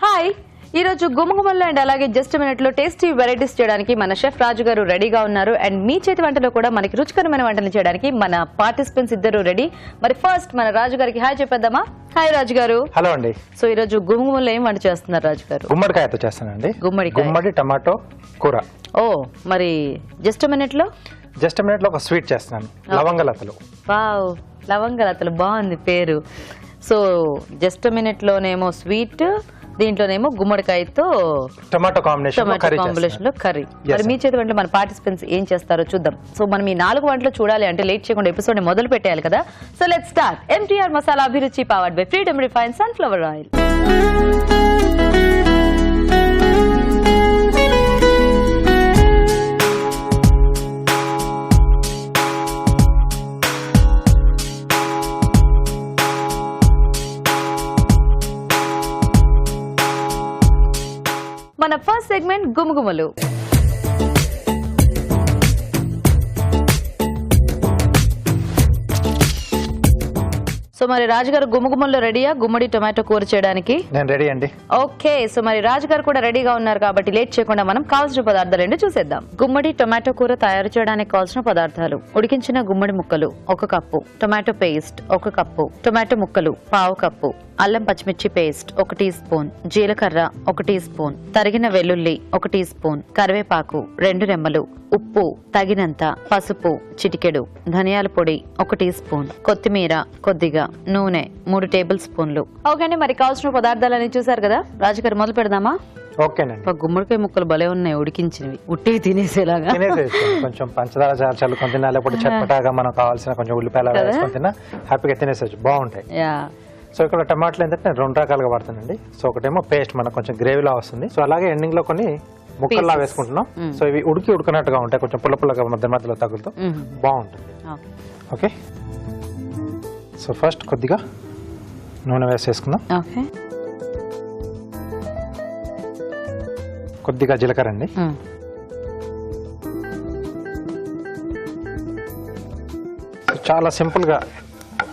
Hi, ఈ రోజు గుమగుమల్లో and అలాగే జస్ట్ మినిట్ లో టేస్టీ వెరైటీస్ చేయడానికి మన షెఫ్ రాజు గారు రెడీగా ఉన్నారు. అండ్ మీ చేతి వంటలో కూడా మనకి రుచికరమైన వంటలు చేయడానికి మన పార్టిసిపెంట్స్ ఇద్దరు రెడీ. మరి ఫస్ట్ మన రాజు గారికి హాయ్ చెప్పేద్దామా? హాయ్ రాజు గారు. హలో అండి. సో ఈ రోజు గుమగుమల్లో ఏం వంట చేస్తున్నారు రాజు గారు? గుమ్మడికాయతో చేస్తానండి. గుమ్మడి టమాటో కూర. ఓ, మరి జస్ట్ మినిట్ లో ఒక స్వీట్ చేస్తున్నాను, లవంగలతలు. వావ్, లవంగలతలు బాగుంది పేరు. సో జస్ట్ మినిట్ లోనేమో స్వీట్, దీంట్లోనేమో గుమ్మడికాయతో టమాటో కాంబినేషన్ లో కర్రీ. మరి మీ చేతి వంటలు మన పార్టిసిపెంట్స్ ఏం చేస్తారో చూద్దాం. సో మనం ఈ 4 వంటలు చూడాలి అంటే లేట్ చేయకుండా ఎపిసోడ్ మొదలు పెట్టేయాలి కదా. So let's start. MTR masala Abhiruchi powered by Freedom refine sunflower oil. మన ఫస్ట్ సెగ్మెంట్ గుమగుమలు. సో మరి రాజుగారు గుమగుమల్లో రెడీయా గుమ్మడి టొమాటో కూర చేయడానికి? నేను రెడీ అండి. ఓకే, సో మరి రాజుగారు కూడా రెడీగా ఉన్నారు కాబట్టి లేట్ చేయకుండా మనం కావాల్సిన పదార్థాలు ఏంటో చూసేద్దాం. గుమ్మడి టొమాటో కూర తయారు చేయడానికి కావాల్సిన పదార్థాలు: ఉడికించిన గుమ్మడి ముక్కలు 1 cup, tomato paste 1 cup, tomato ముక్కలు 1/2 కప్పు, అల్లం పచ్చిమిర్చి పేస్ట్ 1 టీ స్పూన్, జీలకర్ర 1 టీ స్పూన్, తరిగిన వెల్లుల్లి 1 టీ స్పూన్, కరివేపాకు 2 రెమ్మలు, ఉప్పు తగినంత, పసుపు చిటికెడు, ధనియాల పొడి 1 టీ స్పూన్, కొత్తిమీర కొద్దిగా, నూనె 3 టేబుల్ స్పూన్లు. ఓకే అండి, మరి కావాల్సిన పదార్థాలని చూసారు కదా. రాజుగారు మొదలు పెడదామా? ఓకేనండి. గుమ్మడికాయ ముక్కలు భలే ఉన్నాయి, ఉడికించినవి, ఉట్టివి తినేసేలాగా. కొంచెం పంచదార చల్లుకొని తిన్నా, లేకపోతే చట్పటాగా మనం కావాల్సిన కొంచెం ఉల్లిపాయలు వేసుకొని తిన్నా హ్యాపీగా తినేసేచ్చు, బాగుంటాయి. సో ఇక్కడ టమాటాలు ఏంటంటే నేను 2 రకాలుగా వాడుతానండి. సో ఒకటేమో పేస్ట్ మనకు కొంచెం గ్రేవీలా వస్తుంది. సో అలాగే ఎండింగ్ లో కొన్ని ముక్కల్లా వేసుకుంటున్నాం. సో ఇవి ఉడికినట్టుగా ఉంటాయి, కొంచెం పుల్లగా మధ్యలో తగులుతూ బాగుంటుంది. ఓకే, సో ఫస్ట్ కొద్దిగా నూనె వేసేసుకుందాం. కొద్దిగా జీలకర్ర అండి. చాలా సింపుల్ గా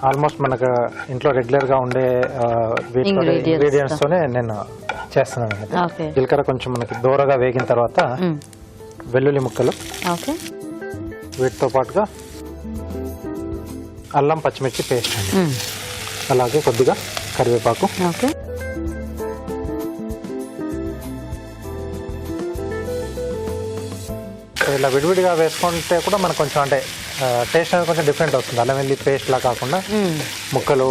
ఆల్మోస్ట్ మనకు ఇంట్లో రెగ్యులర్ గా ఉండే ఇంగ్రీడియంట్స్ తోనే నేను చేస్తున్నాను. జీలకర్ర కొంచెం మనకి దూరగా వేగిన తర్వాత వెల్లుల్లి ముక్కలు, వీటితో పాటుగా అల్లం పచ్చిమిర్చి పేస్ట్ అండి, అలాగే కొద్దిగా కరివేపాకు, ఇలా విడివిడిగా వేసుకుంటే కూడా మనకు కొంచెం అంటే టేస్ట్ అనేది కొంచెం డిఫరెంట్ వస్తుంది. అల్లం వెల్లి పేస్ట్ లా కాకుండా ముక్కలు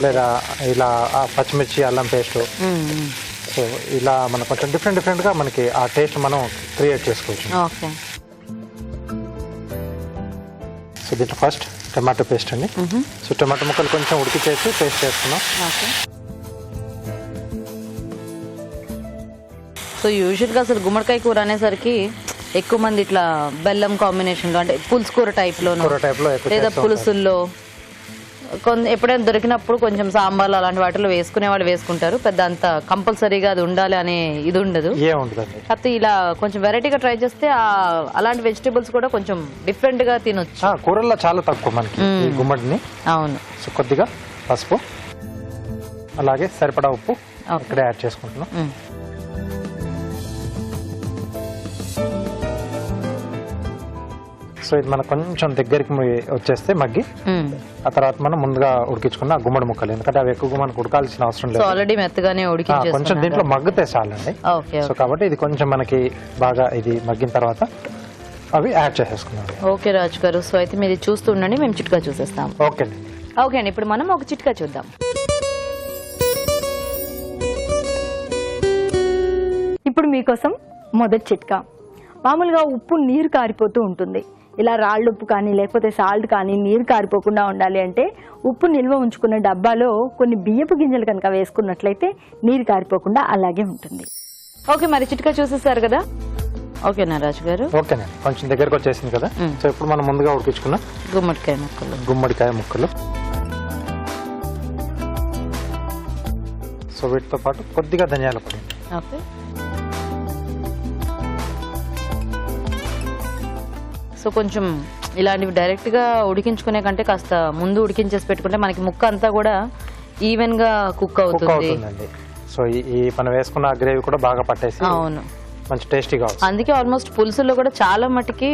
లేదా ఇలా పచ్చిమిర్చి అల్లం పేస్ట్, సో ఇలా మనకు కొంచెం డిఫరెంట్ గా మనకి ఆ టేస్ట్ మనం క్రియేట్ చేసుకోవచ్చు. సో దీంట్లో ఫస్ట్ టమాటో పేస్ట్ అండి. సో టమాటో ముక్కలు కొంచెం ఉడికిచేసి పేస్ట్ చేసుకున్నాం. సో యూజువల్గా అసలు గుమ్మడికాయ కూర అనేసరికి ఎక్కువ మంది ఇట్లా బెల్లం కాంబినేషన్ లో, అంటే పులుసు కూర టైప్ లో లేదా పులుసుల్లో ఎప్పుడైనా దొరికినప్పుడు కొంచెం సాంబార్లు అలాంటి వాటిలో వేసుకునే వాళ్ళు వేసుకుంటారు. పెద్ద అంత కంపల్సరీగా అది ఉండాలి అనే ఇది ఉండదు. కాకపోతే ఇలా కొంచెం వెరైటీగా ట్రై చేస్తే అలాంటి వెజిటేబుల్స్ కూడా కొంచెం డిఫరెంట్ గా తినొచ్చు. కూరల్లో చాలా తక్కువ మనకి గుమ్మడిని. అవును. సో కొద్దిగా పసుపు, అలాగే సరిపడా ఉప్పు ఇక్కడ యాడ్ చేసుకుంటున్నాం. సో ఇది మనకు కొంచెం దగ్గరికి వచ్చేస్తే మగ్గి, ఆ తర్వాత మనం ముందుగా ఉడికించుకున్న గుమ్మడి ముక్కలు, ఎందుకంటే అవి ఎక్కువగా మనకు ఉడకాల్సిన అవసరం లేదు, ఆల్రెడీ మెత్తగానే కొంచెం దీంట్లో మగ్గితే చాలండి. సో కాబట్టి ఇది కొంచెం మనకి బాగా ఇది మగ్గిన తర్వాత అవి యాడ్ చేసేసుకున్నాం. ఓకే రాజు గారు, సో అయితే మీరు చూస్తూ ఉండండి, మేము చిట్కా చూసేస్తాం. ఓకే అండి, ఇప్పుడు మనం ఒక చిట్కా చూద్దాం. ఇప్పుడు మీకోసం మొదటి చిట్కా. మామూలుగా ఉప్పు నీరు కారిపోతూ ఉంటుంది. ఇలా రాళ్ళు ఉప్పు కానీ లేకపోతే సాల్ట్ కానీ నీరు కారిపోకుండా ఉండాలి అంటే ఉప్పు నిల్వ ఉంచుకున్న డబ్బాలో కొన్ని బియ్యపు గింజలు కనుక వేసుకున్నట్లయితే నీరు కారిపోకుండా అలాగే ఉంటుంది. ఓకే, మరి చిట్కా చూసేసారు కదా. ఓకేనా రాజు గారు? ఓకేనండి, కొంచెం దగ్గరకు వచ్చేసింది కదా. సో ఇప్పుడు మనం ముందుగా ఉడికించుకున్న గుమ్మడికాయ ముక్కలు, సో వీటితో పాటు కొద్దిగా ధనియాల పొడి. ఓకే, సో కొంచెం ఇలాంటివి డైరెక్ట్ గా ఉడికించుకునే కంటే కాస్త ముందు ఉడికించేసి పెట్టుకుంటే మనకి ముక్క అంతా కూడా ఈవెన్ గా కుక్ అవుతుంది. అవుతుందండి. సో ఈ మనం వేసుకున్న గ్రేవీ కూడా బాగా పట్టేసి అవును, మంచి టేస్టీగా అవుతుంది. అందుకే ఆల్మోస్ట్ పులుసులో కూడా చాలా మటుకి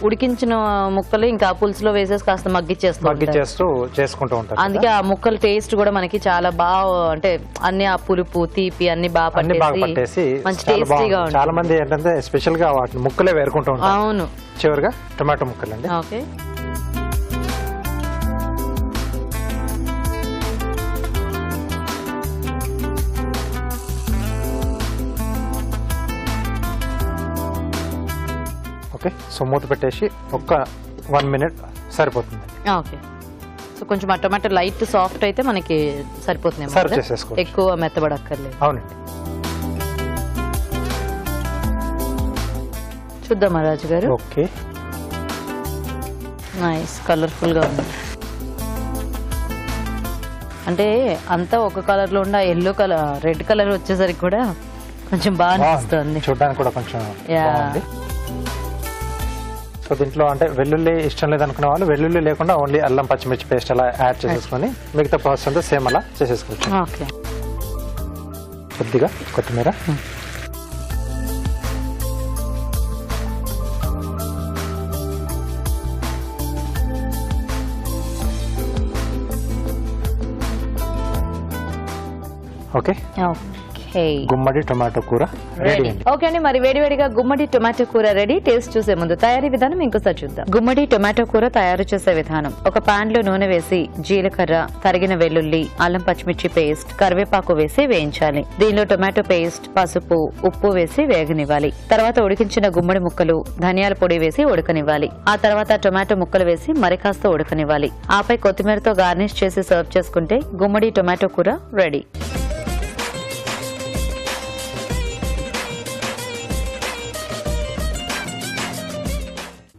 ఉడికించిన ముక్కలు ఇంకా పులుసులో వేసేసి కాస్త మగ్గిచ్చేస్తూ చేసుకుంటూ ఉంటారు. అందుకే ఆ ముక్కల టేస్ట్ కూడా మనకి చాలా బాగా, అంటే అన్ని ఆ పులుపు తీపి అన్ని బాగా పట్టేసి మంచి టేస్టీగా ఉంటుంది. చాలా మంది ఏంటంటే స్పెషల్ గా వాటిని ముక్కలే వేరుకుంటూ ఉంటారు. అవును. చివరిగా టొమాటో ముక్కలు అండి. Okay, okay. సో మూత పెట్టేసి ఒక్క 1 minute సరిపోతుంది. ఓకే. సో కొంచెం ఆ టొమాటో లైట్ సాఫ్ట్ అయితే మనకి సరిపోతుంది, సర్వ్ చేసేసుకోవచ్చు. ఎక్కువ మెత్తబడక్కర్లేదు. అవునండి. చూద్దామా రాజు గారు? ఓకే, నైస్, కలర్ఫుల్ గా ఉంది. అంటే అంతా ఒక కలర్ లో ఉన్న ఎల్లో కలర్, రెడ్ కలర్ వచ్చేసరికి కూడా కొంచెం బాగా అనిపిస్తుంది. చూడడానికి కూడా కొంచెం బాగుంది. సో దీంట్లో అంటే వెల్లుల్లి ఇష్టం లేదనుకునే వాళ్ళు వెల్లుల్లి లేకుండా ఓన్లీ అల్లం పచ్చిమిర్చి పేస్ట్ అలా యాడ్ చేసేసుకొని మిగతా ప్రాసెస్ అంతా సేమ్ అలా చేసేసుకోవచ్చు. ఓకే, కొద్దిగా కొత్తిమీర, ఓకే. గుమ్మడి టొమాటో కూర రెడీ అండి. ఓకే అండి, మరి వేడివేడిగా గుమ్మడి టొమాటో కూర రెడీ. టేస్ట్ చూసే ముందు తయారీ విధానం ఇంకోసారి చూద్దాం. గుమ్మడి టొమాటో కూర తయారు చేసే విధానం: ఒక పాన్ లో నూనె వేసి జీలకర్ర, తరిగిన వెల్లుల్లి, అల్లం పచ్చిమిర్చి పేస్ట్, కరివేపాకు వేసి వేయించాలి. దీనిలో టొమాటో పేస్ట్, పసుపు, ఉప్పు వేసి వేగనివ్వాలి. తర్వాత ఉడికించిన గుమ్మడి ముక్కలు, ధనియాల పొడి వేసి ఉడకనివ్వాలి. ఆ తర్వాత టొమాటో ముక్కలు వేసి మరికాస్త ఉడకనివ్వాలి. ఆపై కొత్తిమీరతో గార్నిష్ చేసి సర్వ్ చేసుకుంటే గుమ్మడి టొమాటో కూర రెడీ.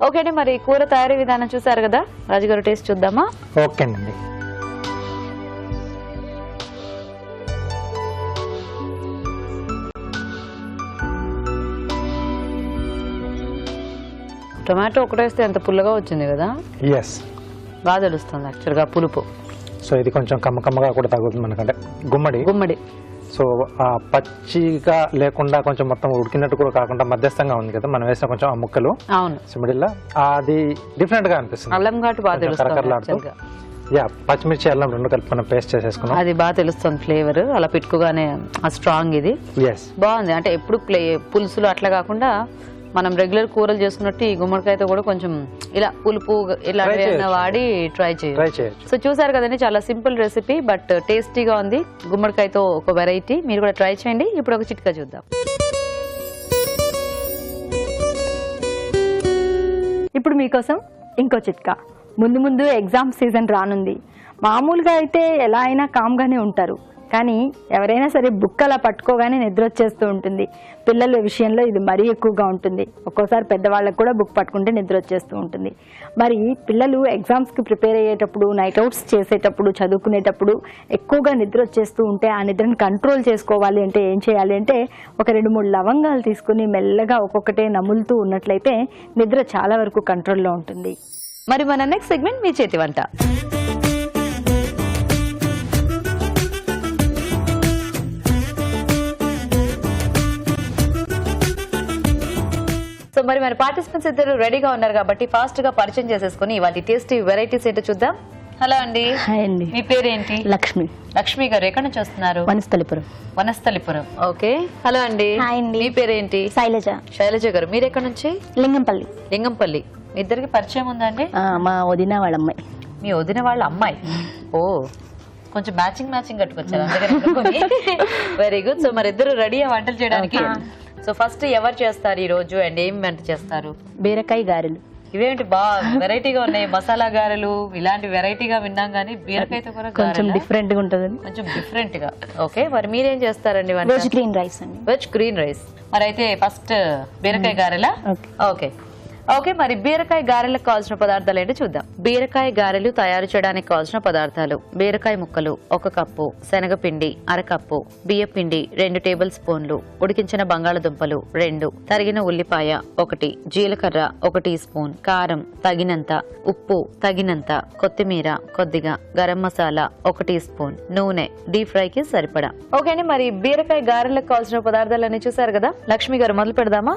ఓకే అండి, మరి కూర తయారీ విధానం చూసారు కదా రాజుగారు, టేస్ట్ చూద్దామా? ఓకేనండి. టొమాటో ఒకటేస్తే ఎంత పుల్లగా వచ్చింది కదా. ఎస్, బాగా తెలుస్తుంది యాక్చువల్గా పులుపు. సో ఇది కొంచెం కమ్మగా కూడా తగ్గుతుంది మనకంటే గుమ్మడి. సో ఆ పచ్చిగా లేకుండా కొంచెం మొత్తం ఉడికినట్టు కూడా కాకుండా మధ్యస్థంగా ఉంది కదా మనం వేసిన కొంచెం ఆ ముక్కలు. అవును, సిమిడిల్లా అది డిఫరెంట్ గా అనిపిస్తుంది. అల్లం ఘాటు బాగా తెలుస్తుంది. యా, పచ్చిమిర్చి అల్లం రెండు కలిపి మనం పేస్ట్ చేసేసుకున్నాం. అది బాగా తెలుస్తుంది ఫ్లేవర్, అలా పెట్టుకోగానే ఆ స్ట్రాంగ్. ఇది బాగుంది. అంటే ఎప్పుడు పులుసులు అట్లా కాకుండా మనం రెగ్యులర్ కూరలు చేసుకున్నట్టు ఈ గుమ్మడికాయతో కూడా కొంచెం ఇలా పులుపు ఇలా వాడి ట్రై చేయొచ్చు. సో చూసారు కదండి, చాలా సింపుల్ రెసిపీ బట్ టేస్టీగా ఉంది. గుమ్మడికాయతో ఒక వెరైటీ, మీరు కూడా ట్రై చేయండి. ఇప్పుడు ఒక చిట్కా చూద్దాం. ఇప్పుడు మీకోసం ఇంకో చిట్కా. ముందు ఎగ్జామ్ సీజన్ రానుంది. మామూలుగా అయితే ఎలా అయినా కామ్గానే ఉంటారు, కానీ ఎవరైనా సరే బుక్ అలా పట్టుకోగానే నిద్ర వచ్చేస్తూ ఉంటుంది. పిల్లల విషయంలో ఇది మరీ ఎక్కువగా ఉంటుంది. ఒక్కోసారి పెద్దవాళ్ళకు కూడా బుక్ పట్టుకుంటే నిద్ర వచ్చేస్తూ ఉంటుంది. మరి పిల్లలు ఎగ్జామ్స్కి ప్రిపేర్ అయ్యేటప్పుడు, నైట్ అవుట్స్ చేసేటప్పుడు, చదువుకునేటప్పుడు ఎక్కువగా నిద్ర వచ్చేస్తూ ఉంటే ఆ నిద్రను కంట్రోల్ చేసుకోవాలి అంటే ఏం చేయాలి అంటే, ఒక 2-3 లవంగాలు తీసుకుని మెల్లగా ఒక్కొక్కటే నములుతూ ఉన్నట్లయితే నిద్ర చాలా వరకు కంట్రోల్లో ఉంటుంది. మరి మన నెక్స్ట్ సెగ్మెంట్ మీ చేతి వంట. సో మరి మన పార్టిసిపెంట్స్ ఇద్దరు రెడీగా ఉన్నారు కాబట్టి ఫాస్ట్ గా పరిచయం చేసేసుకుని వాటి టేస్టీ వెరైటీస్ ఏంటో చూద్దాం. హలో అండి. హాయ్ అండి. మీ పేరేంటి? లక్ష్మి. లక్ష్మి గారు ఎక్కడి నుంచి వస్తున్నారు? వనస్థలిపురం. ఓకే. హలో అండి. హాయ్ అండి. మీ పేరేంటి? శైలజ గారు. మీరు ఎక్కడి నుంచి? లింగంపల్లి. మీ ఇద్దరికి పరిచయం ఉందా అండి? మా వదిన వాళ్ళ అమ్మాయి. మీ వదిన వాళ్ళ అమ్మాయి. ఓ, కొంచెం మ్యాచింగ్ కట్టుకొచ్చారు. Very good. సో మరి ఇద్దరు రెడీ వంటలు చేయడానికి. సో ఫస్ట్ ఎవరు చేస్తారు ఈ రోజు అండ్ ఏం వంట చేస్తారు? బీరకాయ గారెలు. ఇవేంటి బాగా వెరైటీగా ఉన్నాయి, మసాలా గారెలు ఇలాంటి వెరైటీగా విన్నాం కానీ బీరకాయతో కూడా కొంచెం డిఫరెంట్ గా ఉంటుంది. కొంచెం డిఫరెంట్ గా. ఓకే, మరి మీరేం చేస్తారండి? వెజ్ గ్రీన్ రైస్ అండి. Veg green rice. మరి అయితే ఫస్ట్ బీరకాయ గారెలా? ఓకే. ఓకే, మరి బీరకాయ గారెలకు కావాల్సిన పదార్థాలు ఏంటో చూద్దాం. బీరకాయ గారెలు తయారు చేయడానికి కావాల్సిన పదార్థాలు: బీరకాయ ముక్కలు 1 కప్పు, శనగపిండి 1/2 కప్పు, బియ్యపిండి 2 టేబుల్ స్పూన్లు, ఉడికించిన బంగాళదుంపలు 2, తరిగిన ఉల్లిపాయ 1, జీలకర్ర 1 టీ స్పూన్, కారం తగినంత, ఉప్పు తగినంత, కొత్తిమీర కొద్దిగా, గరం మసాలా 1 టీ స్పూన్, నూనె డీప్ ఫ్రై కి సరిపడా. ఓకే అండి, మరి బీరకాయ గారెలకు కావాల్సిన పదార్థాలన్నీ చూసారు కదా. లక్ష్మి గారు మొదలు పెడదామా?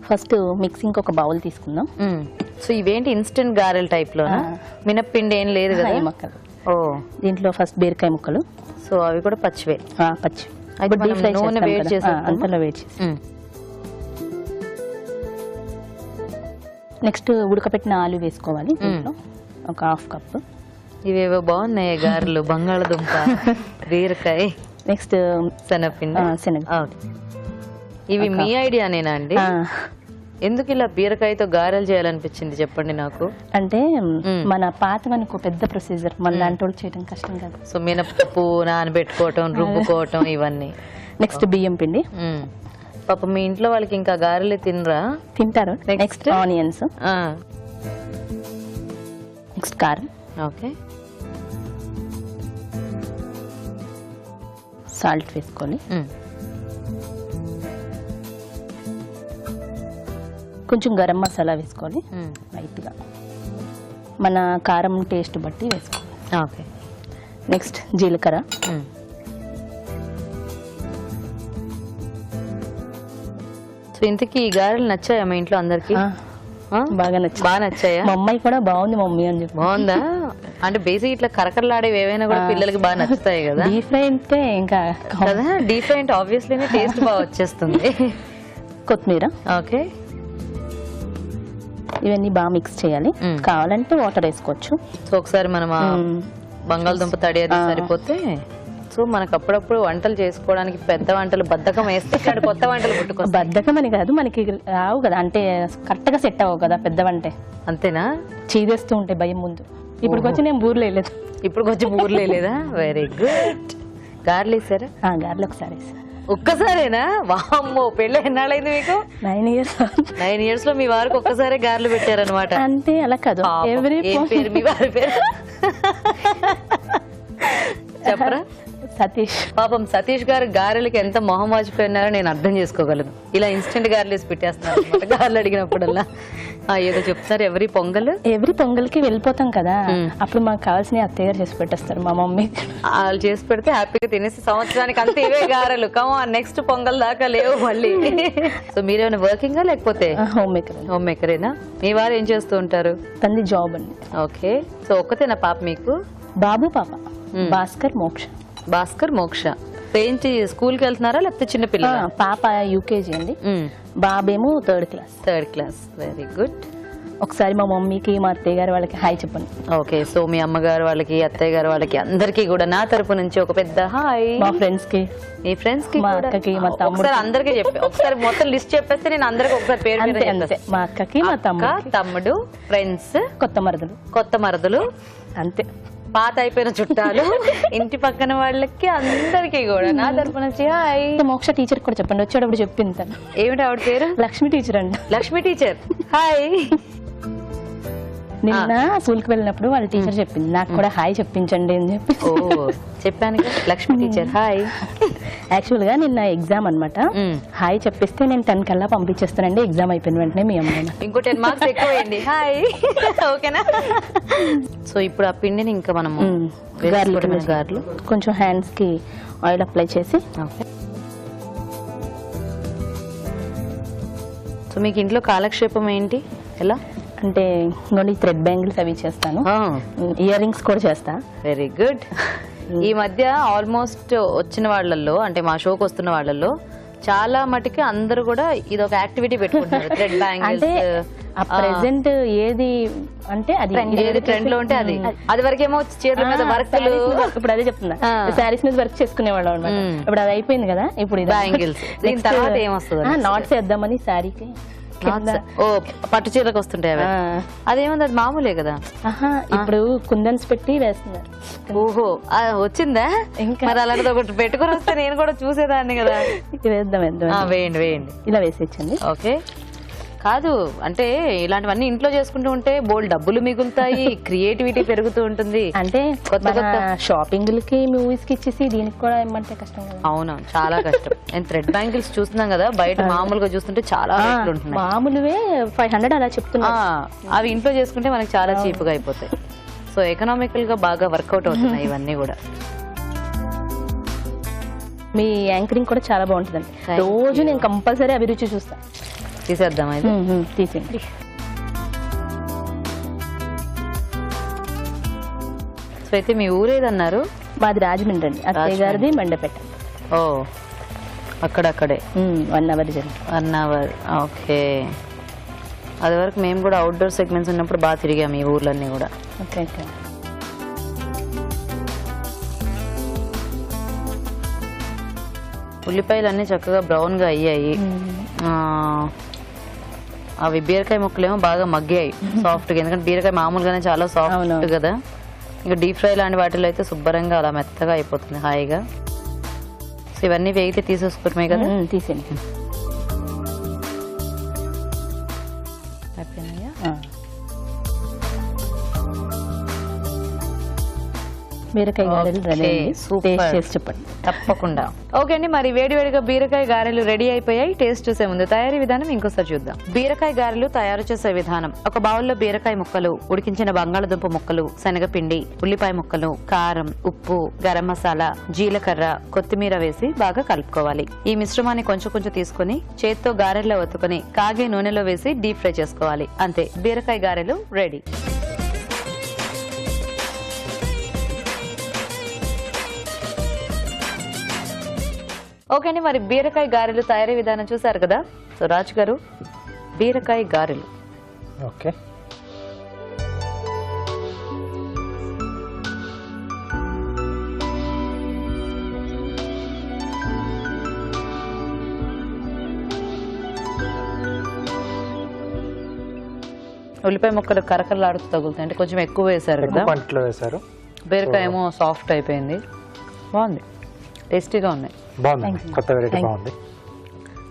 ఫస్ట్ మిక్సింగ్ ఒక బౌల్ తీసుకుందాం. సో ఇవేంటి ఇన్స్టెంట్ గారెల టైప్ లో? మినప్పిండి ఏం లేదు కదా? ముక్కలు. ఓ, దీంట్లో ఫస్ట్ బీరకాయ ముక్కలు. సో అవి కూడా పచ్చివే? పచ్చి. అయితే డీప్ ఫ్రై నూనె వేడి చేసి అంతలో వేడి చేసి నెక్స్ట్ ఉడకపెట్టిన ఆలు వేసుకోవాలి. దీంట్లో ఒక 1/2 కప్పు. ఇవేవో బాగున్నాయి గారెలు, బంగాళదుంప, బీరకాయ, నెక్స్ట్ శనగపిండి, శనగ. ఇవి మీ ఐడియానేనా అండి? ఎందుకు ఇలా బీరకాయతో గారెలు చేయాలనిపించింది చెప్పండి నాకు. అంటే మన పాతవనుకో పెద్ద ప్రొసీజర్, మన లాంటి వాళ్ళు చేయడం కష్టం కదా. సో మినపప్పు నానబెట్టుకోవటం, రుబ్బుకోవటం ఇవన్నీ. నెక్స్ట్ బియ్యం పిండి. పాప మీ ఇంట్లో వాళ్ళకి ఇంకా గారెలు తినరా? తింటారు. నెక్స్ట్ ఆనియన్స్, నెక్స్ట్ కారం, ఓకే, సాల్ట్ వేసుకొని కొంచెం గరం మసాలా వేసుకోవాలి లైట్గా, మన కారం టేస్ట్ బట్టి వేసుకోవాలి. ఓకే, నెక్స్ట్ జీలకర్ర, సో ఇంతకీ ఈ గారెలు నచ్చాయా మీ ఇంట్లో అందరికి? బాగా నచ్చింది. బాగా నచ్చాయా? మా అమ్మాయి కూడా బాగుంది మమ్మీ అని చెప్పి. బాగుందా? అంటే బేసిక్ ఇట్లా కరకరలాడేవి ఏవైనా కూడా పిల్లలకి బాగా నచ్చుతాయి కదా. డీప్ ఫ్రై అంటే ఇంకా కదా, డీప్ ఫ్రై అంటే ఆబ్వియస్లీ టేస్ట్ బాగా వచ్చేస్తుంది. కొత్తిమీర, ఓకే, ఇవన్నీ బాగా మిక్స్ చేయాలి. కావాలంటే వాటర్ వేసుకోవచ్చు. సో ఒకసారి మనం బంగాళదుంప తడి అది సరిపోతే. సో మనకు అప్పుడప్పుడు వంటలు చేసుకోవడానికి పెద్ద వంటలు బద్ధకం వేస్తే ఇక్కడ కొత్త వంటలు పుట్టుకొస్తాయి. బద్ధకం అని కాదు, మనకి రావు కదా, అంటే కరెక్ట్ గా సెట్ అవ్వవు కదా పెద్ద వంటే. అంతేనా? చీదేస్తూ ఉంటే భయం ముందు. ఇప్పుడు వచ్చి నేను బూర్లు వేయలేదు. ఇప్పుడు కొంచెం ఊర్లే లేదా? Very good. గార్లు వేసారా? గార్లు ఒకసారి వేసా. ఒక్కసారేనా? వామ్మో, పెళ్ళి ఎన్నాళ్ళైంది మీకు? 9 years. 9 years లో మీ వారికి ఒక్కసారే గారెలు పెట్టారనమాట. అంటే అలా కాదు, ఏం పేరు మీ వారి పేరు? చెప్పరా? సతీష్. పాపం సతీష్ గారు గారెలకి ఎంత మొహం వాచిపోయినారో నేను అర్థం చేసుకోగలను. ఇలా ఇన్స్టెంట్ గారెలు వేసి పెట్టేస్తున్నారు అనమాట గారెలు అడిగినప్పుడల్లా. ఏదో చెప్తారు, ఎవరి పొంగల్కి వెళ్ళిపోతాం కదా, అప్పుడు మాకు కావాల్సిన అత్తయ్య గారు చేసి పెట్టేస్తారు. మా మమ్మీ వాళ్ళు చేసి పెడితే హ్యాపీగా తినేసి సంవత్సరానికి అంతే ఇవే గారెలు. కమా నెక్స్ట్ పొంగల్ దాకా లేవు మళ్ళీ. సో మీరేమైనా వర్కింగా లేకపోతే హోమ్ మేకర్? హోమ్ మేకరేనా? మీ వారు ఏం చేస్తూ ఉంటారు? తంది జాబ్ అండి. ఓకే, సో ఒక్కతేనా పాప మీకు? బాబు పాప. భాస్కర్, మోక్ష. భాస్కర్, మోక్ష. ఏంటి స్కూల్కి వెళ్తున్నారా లేకపోతే చిన్న పిల్లలు? పాప యూకేజీ అండి, బాబేమో 3rd class. 3rd class, very good. ఒకసారి మా మమ్మీకి మా అత్తయ్య గారు వాళ్ళకి హాయ్ చెప్పండి. ఓకే, సో మీ అమ్మగారు వాళ్ళకి, అత్తయ్య గారు వాళ్ళకి, అందరికీ కూడా నా తరపు నుంచి ఒక పెద్ద హాయ్. మా ఫ్రెండ్స్ కి, మీ ఫ్రెండ్స్ కి, మా అక్కకి, మా తమ్ముడు, ఒకసారి అందరికీ చెప్పి ఒకసారి మొత్తం లిస్ట్ చెప్పేస్తే నేను అందరికి ఒకసారి పేరు మీద అంతే. మా అక్కకి, మా తమ్ముడు, ఫ్రెండ్స్, కొత్త మరదలు, అంతే. పాత అయిపోయిన చుట్టాలు, ఇంటి పక్కన వాళ్ళకి, అందరికీ కూడా నా తరపు నుంచి హాయ్. మోక్ష టీచర్ కూడా చెప్పండి, వచ్చేటప్పుడు చెప్పింది తను. ఏమిటి ఆవిడ పేరు? లక్ష్మి టీచర్ అంట. Lakshmi teacher, hi. నిన్న స్కూల్ కి వెళ్ళినప్పుడు వాళ్ళ టీచర్ చెప్పింది, నాకు కూడా హాయ్ చెప్పించండి అని చెప్పి. ఓ, చెప్పాను కదా లక్ష్మి టీచర్ హాయ్. యాక్చువల్ గా నిన్న ఎగ్జామ్ అనమాట, హాయ్ చెప్పిస్తే నేను 10 కల్లా పంపించేస్తానండి. ఎగ్జామ్ అయిపోయిన వెంటనే మీ అమ్మాయి ఇంకో 10 మార్క్స్ ఎక్కువేయండి హాయ్. ఓకేనా? సో ఇప్పుడు ఆ పిండిని ఇంకా మనము గారెలు కొంచెం హ్యాండ్స్ కి ఆయిల్ అప్లై చేసి. సో మీకు ఇంట్లో కాలక్షేపం ఏంటి? ఎలా అంటే ఇంకోటి థ్రెడ్ బ్యాంగిల్స్ అవి చేస్తాను, ఇయర్ రింగ్స్ కూడా చేస్తా. Very good. ఈ మధ్య ఆల్మోస్ట్ వచ్చిన వాళ్ళల్లో, అంటే మా షోకి వస్తున్న వాళ్ళల్లో చాలా మటుకు అందరూ కూడా ఇది ఒక యాక్టివిటీ పెట్టుకుంటారు, థ్రెడ్ బ్యాంగిల్స్. ప్రెసెంట్ ఏది అంటే అది ఏది ట్రెండ్ లో ఉంటే అది వరకేమో చీరల మీద వర్క్లు. ఇప్పుడు అదే చెప్తున్నా, శారీస్ మీద వర్క్ చేసుకునేవాళ్ళం అనమాట. ఇప్పుడు అది అయిపోయింది కదా, ఇప్పుడు బ్యాంగిల్స్. దీని తర్వాత ఏమొస్తుంది? నాట్స్ వేద్దామని శారీకి. ఓ, పట్టు చీరకు వస్తుంటాయి అవి. అదేముంది, అది మామూలే కదా. ఇప్పుడు కుందన్స్ పెట్టి వేస్తున్నారు. ఓహో, వచ్చిందా? ఇంకా మరి అలాంటిది ఒకటి పెట్టుకుని వస్తే నేను కూడా చూసేదాన్ని కదా. వేద్దాం, వేయండి వేయండి. ఇలా వేసేయచ్చండి. ఓకే, కాదు అంటే ఇలాంటివన్నీ ఇంట్లో చేసుకుంటూ ఉంటే బోల్డ్ డబ్బులు మిగులుతాయి, క్రియేటివిటీ పెరుగుతూ ఉంటుంది. అంటే కొత్త షాపింగ్లకి మూవీస్ కి ఇచ్చేసి దీనికి కూడా ఏమంటే కష్టం కదా. అవును, చాలా కష్టం. నేను థ్రెడ్ బ్యాంగిల్స్ చూస్తున్నాం కదా బయట, మామూలుగా చూస్తుంటే చాలా రేట్లు ఉంటున్నాయి. మామూలువే 500 అలా చెప్తున్నా. అవి ఇంట్లో చేసుకుంటే మనకి చాలా చీప్ గా అయిపోతాయి. సో ఎకనామికల్ గా బాగా వర్కౌట్ అవుతున్నాయి ఇవన్నీ కూడా. మీ యాంకరింగ్ కూడా చాలా బాగుంటుందండి. రోజు నేను కంపల్సరీ అభిరుచి చూస్తాను. తీసేద్దాం అయితే. తీసేయండి. సో అయితే మీ ఊరేదన్నారు? మాది రాజమండ్రి అండి. అత్తయ్య గారిది మండపేట. ఓ అక్కడక్కడే 1 అవర్ జర్నీ. 1 అవర్. ఓకే. అది వరకు మేము కూడా అవుట్డోర్ సెగ్మెంట్స్ ఉన్నప్పుడు బాగా తిరిగాము ఈ ఊర్లన్నీ కూడా. Okay okay. ఉల్లిపాయలు అన్నీ చక్కగా బ్రౌన్ గా అయ్యాయి. అవి బీరకాయ ముక్కలేమో బాగా మగ్గాయి సాఫ్ట్ గా, ఎందుకంటే బీరకాయ మామూలుగానే చాలా సాఫ్ట్ కదా. ఇంకా డీప్ ఫ్రై లాంటి వాటిలో అయితే శుభ్రంగా అలా మెత్తగా అయిపోతుంది హాయిగా. సో ఇవన్నీ వేగితే తీసేసుకోవటమే కదా. తీసేయండి. బీరకాయ గారెలు రెడీ అండి. టేస్ట్ చేసి చెప్పండి. తప్పకుండా. ఓకే అండి, మరి వేడివేడిగా బీరకాయ గారెలు రెడీ అయిపోయాయి. టేస్ట్ చూసే ముందు తయారీ విధానం ఇంకోసారి చూద్దాం. బీరకాయ గారెలు తయారు చేసే విధానం: ఒక బౌల్లో బీరకాయ ముక్కలు, ఉడికించిన బంగాళదుంప ముక్కలు, శనగపిండి, ఉల్లిపాయ ముక్కలు, కారం, ఉప్పు, గరం మసాలా, జీలకర్ర, కొత్తిమీర వేసి బాగా కలుపుకోవాలి. ఈ మిశ్రమాన్ని కొంచెం కొంచెం తీసుకుని చేత్తో గారెల్లో ఒత్తుకొని కాగే నూనెలో వేసి డీప్ ఫ్రై చేసుకోవాలి. అంతే, బీరకాయ గారెలు రెడీ. ఓకే అండి, మరి బీరకాయ గారెలు తయారీ విధానం చూసారు కదా. సో రాజు గారు, బీరకాయ గారెలు. ఓకే. ఉల్లిపాయ ముక్కలు కరకరలాడుతూ తగులుతాయి, అంటే కొంచెం ఎక్కువ వేశారు కదా. పంటలో వేశారు. బీరకాయ ఏమో సాఫ్ట్ అయిపోయింది. బాగుంది, టేస్టీగా ఉన్నాయి. బాగుంది, కొత్త వెరైటీ బాగుంది.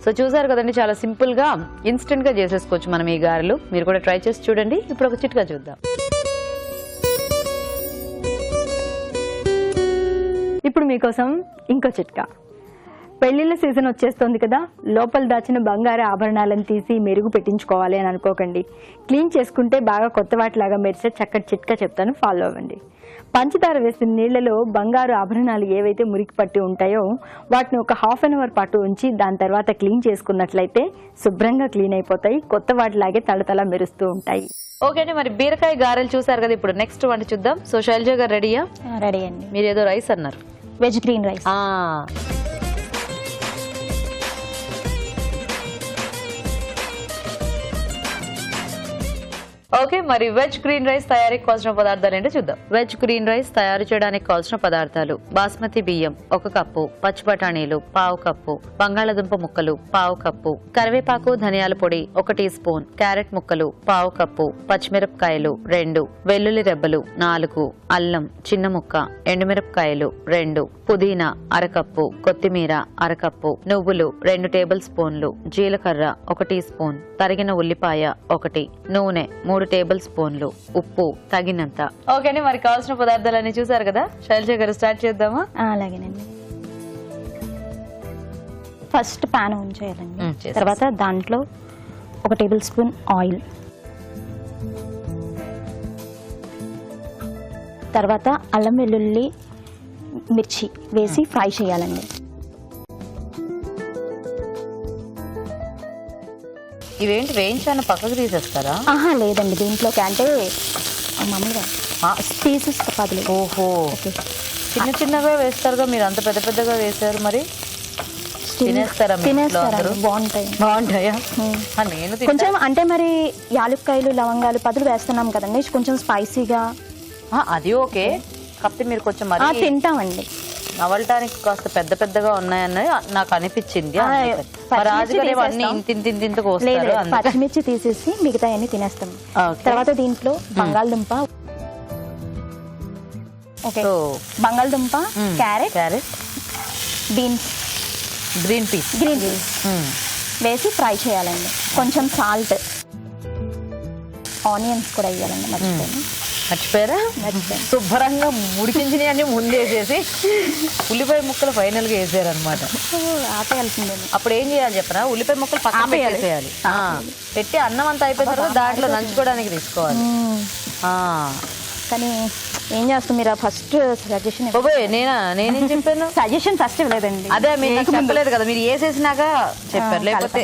సో చూసారు కదండి, చాలా సింపుల్ గా ఇన్స్టెంట్ గా చేసేసుకోవచ్చు మనం ఈ గారెలు. మీరు కూడా ట్రై చేసి చూడండి. ఇప్పుడు ఒక చిట్కా చూద్దాం. ఇప్పుడు మీకోసం ఇంకో చిట్కా. పెళ్లిళ్ళ సీజన్ వచ్చేస్తుంది కదా, లోపల దాచిన బంగారు ఆభరణాలను తీసి మెరుగు పెట్టించుకోవాలి అని అనుకోకండి. క్లీన్ చేసుకుంటే బాగా కొత్త వాటిలాగా మెరిసే చక్కటి చిట్కా చెప్తాను, ఫాలో అవ్వండి. పంచదార వేసిన నీళ్లలో బంగారు ఆభరణాలు ఏవైతే మురికి పట్టి ఉంటాయో వాటిని ఒక ½ an hour పాటు ఉంచి దాని తర్వాత క్లీన్ చేసుకున్నట్లయితే శుభ్రంగా క్లీన్ అయిపోతాయి, కొత్త వాటిలాగే తళతళ మెరుస్తూ ఉంటాయి. ఓకే అండి, మరి బీరకాయ గారెలు చూసారు కదా. ఇప్పుడు నెక్స్ట్ వంట చూద్దాం. సో శైలజ గారు రెడీయా? రెడీ అండి. మీరు ఏదో రైస్ అన్నారు, వెజ్ గ్రీన్ రైస్. ఓకే, మరి వెజ్ గ్రీన్ రైస్ తయారీకి కావాల్సిన పదార్థాలు ఏంటో చూద్దాం. వెజ్ గ్రీన్ రైస్ తయారు చేయడానికి కావాల్సిన పదార్థాలు: బాస్మతి బియ్యం 1 కప్పు, పచ్చి బఠానీలు 1/2 కప్పు, బంగాళదుంప ముక్కలు 1/2 కప్పు, కరివేపాకు ధనియాల పొడి 1 టీ స్పూన్, క్యారెట్ ముక్కలు 1/2 కప్పు, పచ్చిమిరపకాయలు 2, వెల్లుల్లి రెబ్బలు 4, అల్లం చిన్న ముక్క, ఎండుమిరపకాయలు 2, పుదీనా 1/2 కప్పు, కొత్తిమీర 1/2 కప్పు, నువ్వులు 2 టేబుల్ స్పూన్లు, జీలకర్ర 1 టీ స్పూన్, తరిగిన ఉల్లిపాయ 1, నూనె 3 టేబుల్ స్పూన్లు, ఉప్పు తగినంత. ఓకే అండి, మరి కావాల్సిన పదార్థాలన్నీ చూసారు కదా. శైలజ గారు స్టార్ట్ చేద్దామా? అలాగేనండి. ఫస్ట్ పాన్ ఆన్ చేయాలండి. చేసేసి. తర్వాత దాంట్లో 1 టేబుల్ స్పూన్ ఆయిల్, తర్వాత అల్లం వెల్లుల్లి మిర్చి వేసి ఫ్రై చేయాలండి. ఇవేంటి వేయించాను పక్కకు తీసేస్తారా? ఆహా లేదండి, దీంట్లోకి అంటే మామూలుగా పీసెస్ పదులు. ఓహో, చిన్న చిన్నగా వేస్తారుగా, మీరు అంత పెద్ద పెద్దగా వేశారు. మరి తినేస్తారా? బాగుంటాయా? నేను కొంచెం అంటే మరి యాలుక్కాయలు లవంగాలు పదులు వేస్తున్నాం కదండి, కొంచెం స్పైసీగా. అది ఓకే, కాకపోతే మీరు కొంచెం తింటామండి. నవలటానికి కాస్త పెద్ద పెద్దగా ఉన్నాయన్నది నాకు అనిపించింది. పచ్చిమిర్చి తీసేసి మిగతా అన్ని తినేస్తాం. తర్వాత దీంట్లో బంగాళదుంప, బంగాళదుంప, క్యారెట్, బీన్స్, గ్రీన్ పీస్ వేసి ఫ్రై చేయాలండి. కొంచెం సాల్ట్, ఆనియన్స్ కూడా వేయాలండి, మర్చిపోయారా? శుభ్రంగా ఉడికించినవి అన్ని ముందేసేసి ఉల్లిపాయ ముక్కలు ఫైనల్ గా వేసారనమాట. ఆపేయాల్సిందేమో. అప్పుడు ఏం చేయాలి చెప్పరా, ఉల్లిపాయ ముక్కలు పక్కన పెట్టేసేయాలి. పెట్టి అన్నం అంతా అయిపోయిన తర్వాత దాంట్లో నంచుకోవడానికి తీసుకోవాలి. కానీ ఏం చేస్తాం, మీరు ఫస్ట్ సజెషన్ నేనేం చెప్పాను? సజెషన్ ఫస్ట్ ఇవ్వలేదండి. అదే మీరు చెప్పలేదు కదా, మీరు వేసేసినాక చెప్పారు. లేకపోతే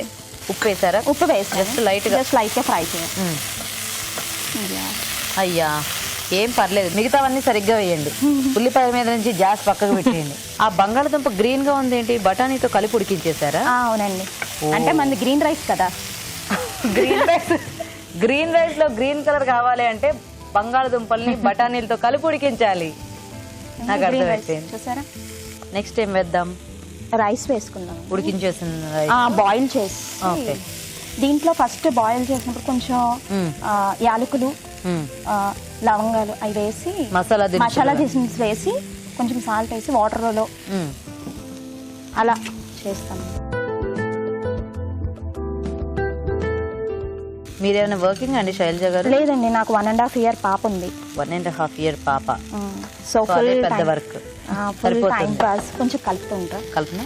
ఉప్పు వేసారా? ఉప్పు వేసి జస్ట్ లైట్ గా ఫ్రై చేయాలి. అయ్యా ఏం పర్లేదు, మిగతావన్నీ సరిగ్గా వేయండి. ఉల్లిపాయ మీద నుంచి గ్యాస్ పక్కకు పెట్టేయండి. ఆ బంగాళదుంప గ్రీన్ గా ఉంది ఏంటి, బఠానీతో కలిపి ఉడికించేసారా? అవునండి, అంటే మనది గ్రీన్ రైస్ కదా. గ్రీన్ రైస్ లో గ్రీన్ కలర్ కావాలి అంటే బంగాళదుంపల్ని బఠానీలతో కలిపి ఉడికించాలి. నాకు అర్థమైపోయింది. చూసారా? నెక్స్ట్ ఏం వేద్దాం? రైస్ వేసుకుందాం. ఉడికించేసిన బాయిల్ చేసి ఓకే. దీంట్లో ఫస్ట్ బాయిల్ చేసినప్పుడు కొంచెం యాలకులు, లవంగాలు అవి వేసి మసాలా దినుసులు వేసి కొంచెం సాల్ట్ వేసి వాటర్లో అలా చేస్తాం. మీరేమైనా వర్కింగ్ అండి శైలజ గారు? లేదండి, నాకు 1.5 year పాప ఉంది. 1.5 year పాప. సో ఫుల్ పెద్ద వర్క్. టైం పాస్ కొంచెం కలుపుతుంటా. కలుపునా?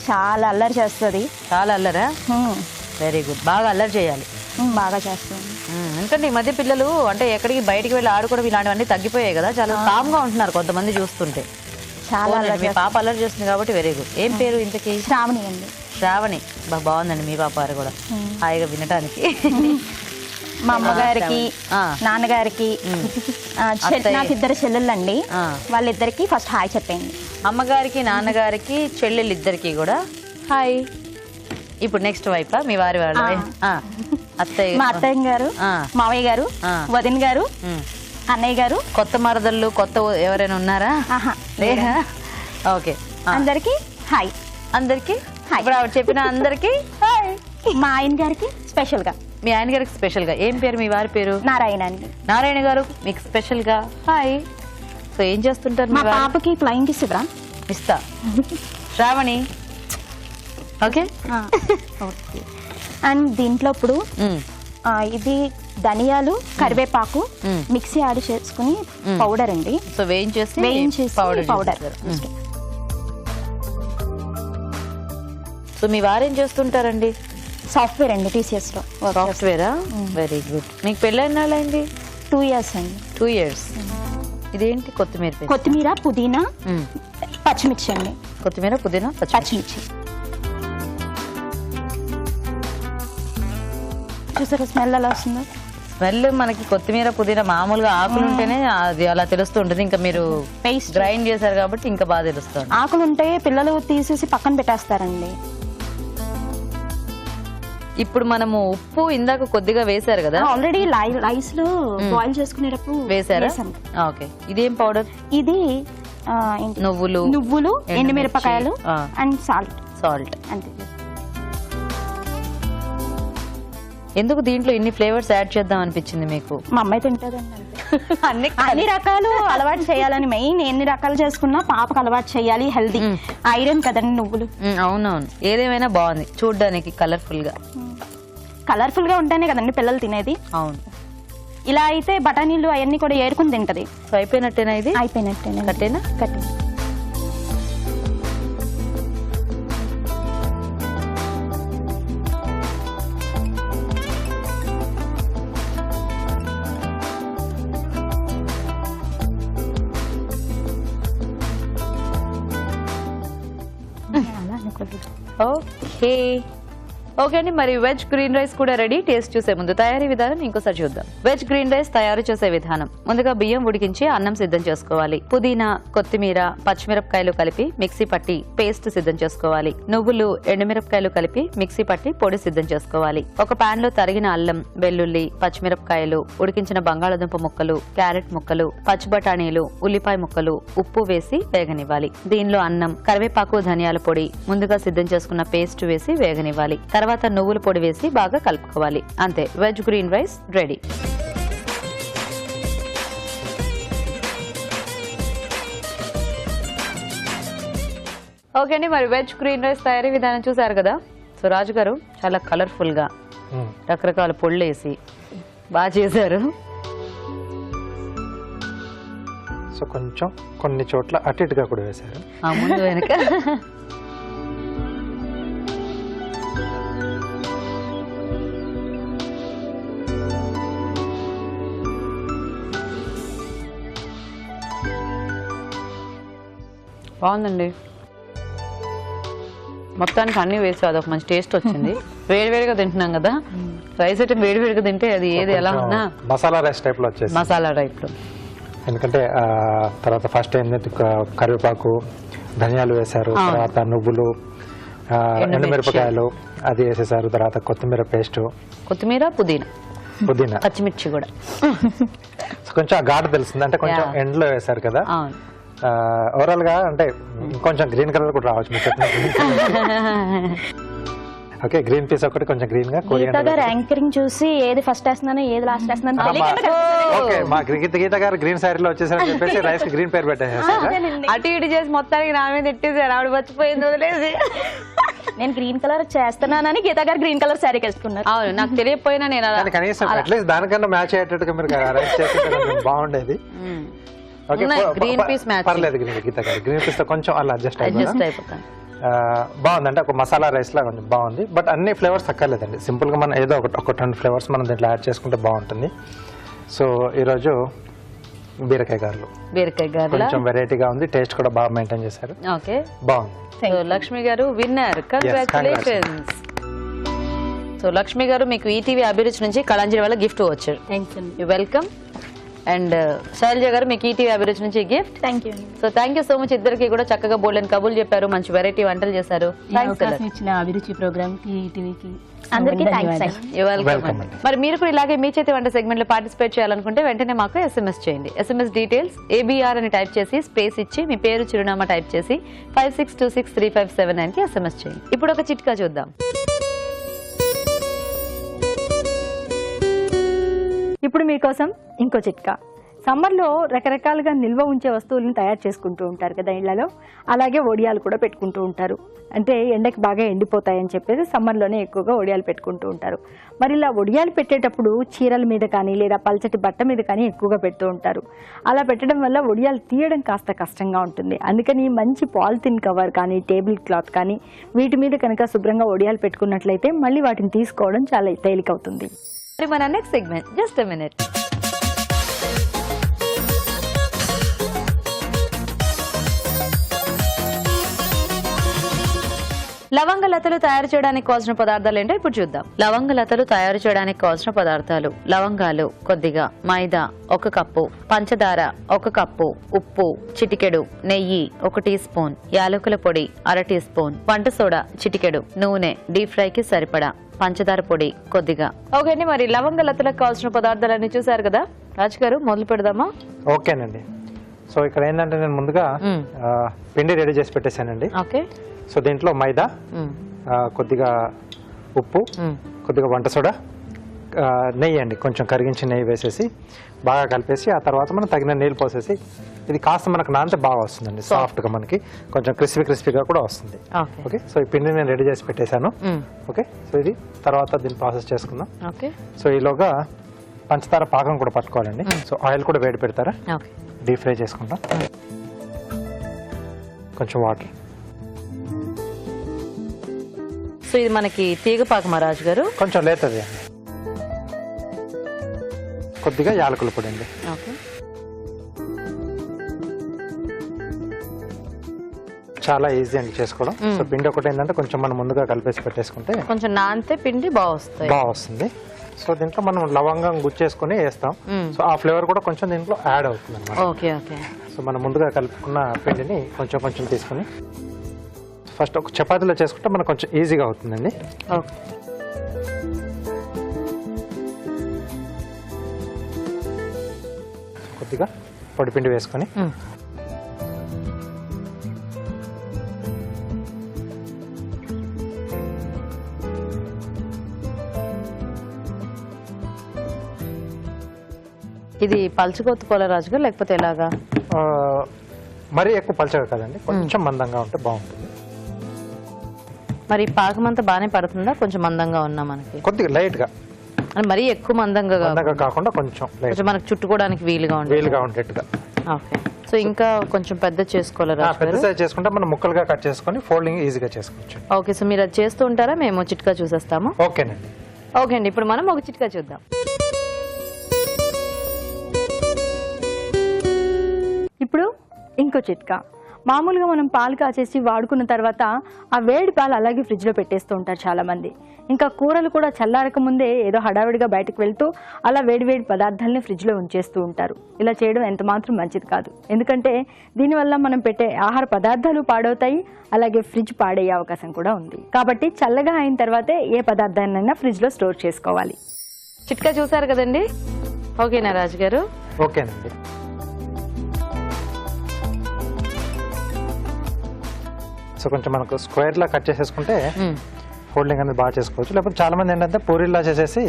చాలా అల్లరి చేస్తుంది. చాలా అల్లరా? Very good. బాగా అల్లరి చేయాలి. బాగా చేస్తుంది. ఎందుకంటే ఈ మధ్య పిల్లలు అంటే ఎక్కడికి బయటికి వెళ్ళి ఆడుకోవడం ఇలాంటివన్నీ తగ్గిపోయాయి కదా, చాలా కామ్ గా ఉంటున్నారు కొంతమంది చూస్తుంటే. చాలా మీ పాప అల్లరి చేస్తుంది కాబట్టి వెరీ గుడ్. ఏం పేరు ఇంతకీ? శ్రావణి అండి. శ్రావణి. బాగుందండి మీ పాప వారు కూడా హాయిగా వినటానికి. మా అమ్మగారికి, నాన్నగారికి, నాకు 2 చెల్లెళ్ళండి. వాళ్ళిద్దరికి ఫస్ట్ హాయ్ చెప్పండి. అమ్మగారికి, నాన్నగారికి, చెల్లెళ్ళు ఇద్దరికి కూడా హాయ్. ఇప్పుడు నెక్స్ట్ వైపా మీ వారి వాళ్ళ అత్తయ్య, మా అత్తయ్య గారు, మావయ్య గారు, వదిన గారు, అన్నయ్య గారు. కొత్త మరదళ్ళు కొత్త ఎవరైనా ఉన్నారా? లేదా? ఓకే. అందరికి హాయ్. అందరికి ఇప్పుడు ఆవిడ చెప్పిన అందరికి హాయ్. మా ఆయన గారికి స్పెషల్ గా. మీ ఆయన గారికి స్పెషల్ గా ఏం పేరు మీ వారి పేరు? నారాయణ అండి. నారాయణ గారు మీకు స్పెషల్ గా హాయ్. సో ఏం చేస్తుంటారు? మా పాపకి ఫ్లయింగ్ కిస్ ఇవ్వరా? ఇస్తా. శ్రావణి. ఓకే. అండ్ దీంట్లో ఇప్పుడు ఇది ధనియాలు, కరివేపాకు మిక్సీ యాడ్ చేసుకుని పౌడర్ అండి. సో వేయించేసి పౌడర్. సో మీ వారు ఏం చేస్తుంటారండి? సాఫ్ట్వేర్ అండి, TCS లో. సాఫ్ట్వేరా? Very good. మీకు పెళ్ళైనాళ్ళండి? 2 years అండి. 2 years. ఇదేంటి? కొత్తిమీర, పుదీనా, పచ్చిమిర్చి అండి. కొత్తిమీర, పుదీనా, పచ్చిమిర్చి. చూసారా స్మెల్ ఎలా వస్తుందో? స్మెల్ మనకి కొత్తిమీర, పుదీనా మామూలుగా ఆకులు ఉంటేనే అది అలా తెలుస్తూ ఉంటుంది. ఇంకా మీరు పేస్ట్ గ్రైండ్ చేశారు కాబట్టి ఇంకా బాగా తెలుస్తుంది. ఆకులు ఉంటే పిల్లలు తీసేసి పక్కన పెట్టేస్తారండి. ఇప్పుడు మనము ఉప్పు ఇందాక కొద్దిగా వేశారు కదా, ఆల్రెడీ రైస్ లో బాయిల్ చేసుకునేటప్పుడు వేసారా? ఓకే. ఇదేం పౌడర్? ఇది నువ్వులు, ఎండుమిరపకాయలు అండ్ సాల్ట్ అంతే. ఎందుకు దీంట్లో ఇన్ని ఫ్లేవర్స్ యాడ్ చేద్దాం అనిపించింది మీకు? మా అమ్మాయి తింటదండి. అన్ని రకాలు అలవాటు చేయాలని, మెయిన్ ఎన్ని రకాలు చేసుకున్నా పాపకు అలవాటు చేయాలి. హెల్దీ, ఐరన్ కదండి నువ్వులు. అవునవును. ఏదేమైనా బాగుంది చూడడానికి, కలర్ఫుల్ గా ఉంటేనే కదండి పిల్లలు తినేది. అవును. ఇలా అయితే బఠానీలు అవన్నీ కూడా ఏరుకుని తింటది. సో అయిపోయినట్టేనా? ఇది అయిపోయినట్టేనా? కట్టేనా? కట్టే. ఓకే అండి. మరి వెజ్ గ్రీన్ రైస్ కూడా రెడీ. టేస్ట్ చూసే ముందు తయారీ విధానం ఇంకోసారి చూద్దాం. వెజ్ గ్రీన్ రైస్ తయారు చేసే విధానం: ముందుగా బియ్యం ఉడికించి అన్నం సిద్ధం చేసుకోవాలి. పుదీనా, కొత్తిమీర, పచ్చిమిరపకాయలు కలిపి మిక్సీ పట్టి పేస్ట్ సిద్ధం చేసుకోవాలి. నువ్వులు, ఎండుమిరపకాయలు కలిపి మిక్సీ పట్టి పొడి సిద్ధం చేసుకోవాలి. ఒక పాన్ లో తరిగిన అల్లం, వెల్లుల్లి, పచ్చిమిరపకాయలు, ఉడికించిన బంగాళదుంప ముక్కలు, క్యారెట్ ముక్కలు, పచ్చి బఠానీలు, ఉల్లిపాయ ముక్కలు, ఉప్పు వేసి వేగనివ్వాలి. దీనిలో అన్నం, కరివేపాకు, ధనియాల పొడి, ముందుగా సిద్ధం చేసుకున్న పేస్ట్ వేసి వేగనివ్వాలి. తర్వాత నువ్వుల పొడి వేసి బాగా కలుపుకోవాలి. అంతే, veg green rice ready. Okay అండి. మరి వెజ్ గ్రీన్ రైస్ తయారీ విధానం చూసారు కదా. సో రాజు గారు చాలా కలర్ఫుల్ గా రకరకాల పొళ్ళు వేసి బాగా చేశారు. సో కొంచెం కొన్ని చోట్ల అటు ఇటుగా కూడా వేశారు. ఆ ముందు వెనక బాగుందండి. మొత్తానికి అన్ని వేసి అదొక మంచి టేస్ట్ వచ్చింది. వేడివేడిగా తింటున్నాం కదా, రైస్ ఐటమ్ వేడివేడిగా తింటే అది ఏది ఎలా ఉన్నా మసాలా రైస్ టైప్ లో వచ్చేసి మసాలా టైప్ లో. ఎందుకంటే తర్వాత ఫస్ట్ ఏంటంటే కరివేపాకు ధనియాలు వేశారు, తర్వాత నువ్వులు, ఎండుమిరపకాయలు అది వేసేసారు, తర్వాత కొత్తిమీర పేస్ట్, కొత్తిమీర, పుదీనా, పచ్చిమిర్చి కూడా. కొంచెం ఆ ఘాటు తెలుస్తుంది, అంటే కొంచెం ఎండ్లో వేశారు కదా. ఓవరాల్ గా అంటే ఇంకొంచెం గ్రీన్ కలర్ కూడా రావచ్చు మీ చట్నీ. ఓకే, గ్రీన్ పీస్ ఒకటి కొంచెం గ్రీన్ గా. యాంకరింగ్ చూసి ఏది ఫస్ట్ వేస్తున్నాను ఏది లాస్ట్ వేస్తున్నాను. ఓకే, మా గీత గారు గ్రీన్ శారీలో వచ్చేసారని చెప్పేసి రైస్ కి గ్రీన్ పేరు పెట్టేసారు. అటు ఇటు చేసి మొత్తానికి నా మీద ఎట్టేసారు, ఆవిడ మర్చిపోయింది వదిలేసి. నేను గ్రీన్ కలర్ చేస్తున్నానని గీత గారు గ్రీన్ కలర్ శారీ వేసుకున్నారు. అవును, నాకు తెలియకపోయినా నేను కనీసం అట్లీస్ట్ దానికన్నా మ్యాచ్ అయ్యేటట్టుగా మీరు రైస్ చేస్తే బాగుండేది. గ్రీన్ పీస్ పర్లేదు, గీత గారు గ్రీన్ పీస్ తో కొంచెం అలా అడ్జస్ట్ అయిపోతాను. బాగుందండి, ఒక మసాలా రైస్ లాగా కొంచెం బాగుంది. బట్ అన్ని ఫ్లేవర్స్ అక్కర్లేదండి, సింపుల్ గా మనం ఏదో ఒక 2 ఫ్లేవర్స్ మనం దీంట్లో యాడ్ చేసుకుంటే బాగుంటుంది. సో ఈరోజు బీరకాయ గారెలు కొంచెం వెరైటీగా ఉంది, టేస్ట్ కూడా బాగా మెయింటైన్ చేశారు. ఓకే, బాగుంది. సో లక్ష్మి గారు విన్నర్, కంగ్రాచులేషన్స్. సో లక్ష్మి గారు మీకు ఈటీవీ అభిరుచి నుంచి కళాంజలి వల్ల గిఫ్ట్ వచ్చారు. You welcome. అండ్ శైలజ గారు మీకు ఈటీవీ అభిరుచి నుంచి gift. Thank you. So thank you so much. ఇద్దరికి కూడా చక్కగా బోల్డెన్ కబుల్ చెప్పారు, మంచి వెరైటీ వంటలు చేశారు. ఇచ్చిన అభిరుచి ప్రోగ్రామ్ కి టీవీకి అందరికీ థాంక్స్. వెల్కమ్. మరి మీరు కూడా ఇలాగే మీ చేతి వంట సెగ్మెంట్ లో పార్టిసిపేట్ చేయాలనుకుంటే వెంటనే మాకు SMS చేయండి. SMS డీటెయిల్స్ ABR అని టైప్ చేసి స్పేస్ ఇచ్చి మీ పేరు చిరునామా టైప్ చేసి 56263579 కి SMS చేయండి. ఇప్పుడు ఒక చిట్కా చూద్దాం. ఇప్పుడు మీకోసం ఇంకో చిట్కా. సమ్మర్లో రకరకాలుగా నిల్వ ఉంచే వస్తువులను తయారు చేసుకుంటూ ఉంటారు కదా ఇళ్లలో, అలాగే వడియాలు కూడా పెట్టుకుంటూ ఉంటారు. అంటే ఎండకి బాగా ఎండిపోతాయని చెప్పేసి సమ్మర్లోనే ఎక్కువగా వడియాలు పెట్టుకుంటూ ఉంటారు. మరి ఇలా వడియాలు పెట్టేటప్పుడు చీరల మీద కానీ లేదా పల్చటి బట్ట మీద కానీ ఎక్కువగా పెడుతూ ఉంటారు. అలా పెట్టడం వల్ల వడియాలు తీయడం కాస్త కష్టంగా ఉంటుంది. అందుకని మంచి పాలిథిన్ కవర్ కానీ టేబుల్ క్లాత్ కానీ వీటి మీద కనుక శుభ్రంగా వడియాలు పెట్టుకున్నట్లయితే మళ్ళీ వాటిని తీసుకోవడం చాలా తేలికవుతుంది. మరి మన next segment just a minute. లవంగ లతలు తయారు చేయడానికి కావాల్సిన పదార్థాలు ఏంటో ఇప్పుడు చూద్దాం. లవంగ లతలు తయారు చేయడానికి కావాల్సిన పదార్థాలు: లవంగాలు కొద్దిగా, మైదా 1 కప్పు, పంచదార 1 కప్పు, ఉప్పు చిటికెడు, నెయ్యి 1 టీ స్పూన్, యాలకుల పొడి 1/2 టీ స్పూన్, వంట సోడా చిటికెడు, నూనె, డీప్ ఫ్రై కి సరిపడా, పంచదార పొడి కొద్దిగా. ఓకే అండి, మరి లవంగ లతలకు కావాల్సిన పదార్థాలన్నీ చూసారు కదా. రాజు గారు మొదలు పెడదామా? ఓకేనండి. సో ఇక్కడ ఏంటంటే నేను ముందుగా పిండి రెడీ చేసి పెట్టేశానండి. ఓకే. సో దీంట్లో మైదా, కొద్దిగా ఉప్పు, కొద్దిగా వంట సోడా, నెయ్యి అండి, కొంచెం కరిగించిన నెయ్యి వేసేసి బాగా కలిపేసి ఆ తర్వాత మనం తగిన నీళ్ళు పోసేసి ఇది కాస్త మనకు నానితే బాగా వస్తుందండి, సాఫ్ట్గా మనకి కొంచెం క్రిస్పీగా కూడా వస్తుంది. ఓకే, సో ఈ పిండి నేను రెడీ చేసి పెట్టేశాను. ఓకే, సో ఇది తర్వాత దీన్ని ప్రాసెస్ చేసుకుందాం. ఓకే. సో ఈలోగా పంచదార పాకం కూడా పట్టుకోవాలండి. సో ఆయిల్ కూడా వేడి పెడతారా, డీప్ ఫ్రై చేసుకుంటాం. కొంచెం వాటర్. సో ఇది మనకి తీగ పాకమా రాజు గారు? కొంచెం లేతది అండి. కొద్దిగా యాలకుల పొడి అండి. ఓకే. చాలా ఈజీ అండి చేసుకోవడం. సో పిండి ఒకటి ఏంటంటే కొంచెం మనం ముందుగా కలిపేసి పెట్టేసుకుంటే కొంచెం నానితే పిండి బాగా వస్తుంది. సో దీంట్లో మనం లవంగం గుచ్చేసుకుని వేస్తాం. సో ఆ ఫ్లేవర్ కూడా కొంచెం దీంట్లో యాడ్ అవుతుంది అన్నమాట. Okay okay. సో మనం ముందుగా కలుపుకున్న పిండిని కొంచెం తీసుకుని ఫస్ట్ ఒక చపాతీలో చేసుకుంటే మనకు కొంచెం ఈజీగా అవుతుందండి. కొద్దిగా పొడిపిండి వేసుకొని ఇది పలుచుకొత్తుకోవాలా రాజుగా, లేకపోతే ఎలాగా? మరీ ఎక్కువ పలచగా కదండి, కొంచెం మందంగా ఉంటే బాగుంటుంది. మరి పాకం అంతా బాగానే పడుతుందా? కొంచెం మందంగా ఉన్నా మనకి, కొద్దిగా లైట్ గా, అంటే మరీ ఎక్కువ మందంగా కాకుండా కొంచెం లైట్, కొంచెం మనకు చుట్టుకోవడానికి వీలుగా ఉండేట్టుగా. ఓకే. సో ఇంకా కొంచెం పెద్ద చేసుకోవాలి రాజు పెద్ద గారు? సైజ్ చేసుకుంటే మనం ముక్కలుగా కట్ చేసుకొని ఫోల్డింగ్ ఈజీగా చేసుకోవచ్చు. ఓకే. సో మీరు అది చేస్తూ ఉంటారా? మేము చిట్కా చూసేస్తాము. ఓకేనండి. ఓకే అండి, ఇప్పుడు మనం ఒక చిట్కా చూద్దాం. ఇప్పుడు ఇంకో చిట్కా. మామూలుగా మనం పాలు కాచేసి వాడుకున్న తర్వాత ఆ వేడి పాలు అలాగే ఫ్రిడ్జ్లో పెట్టేస్తూ ఉంటారు చాలామంది. ఇంకా కూరలు కూడా చల్లారక ముందే ఏదో హడావిడిగా బయటకు వెళ్తూ అలా వేడివేడి పదార్థాలని ఫ్రిడ్జ్లో ఉంచేస్తూ ఉంటారు. ఇలా చేయడం ఎంత మాత్రం మంచిది కాదు. ఎందుకంటే దీనివల్ల మనం పెట్టే ఆహార పదార్థాలు పాడవుతాయి, అలాగే ఫ్రిడ్జ్ పాడయ్యే అవకాశం కూడా ఉంది. కాబట్టి చల్లగా అయిన తర్వాతే ఏ పదార్థాన్నైనా ఫ్రిడ్జ్లో స్టోర్ చేసుకోవాలి. చిట్కా చూసారు కదండి? ఓకేనా రాజు గారు? ఓకేనండి. సో కొంచెం మనకు స్క్వేర్ లా కట్ చేసేసుకుంటే ఫోల్డింగ్ అనేది బాగా చేసుకోవచ్చు. లేకపోతే చాలా మంది ఏంటంటే పూరీలా చేసేసి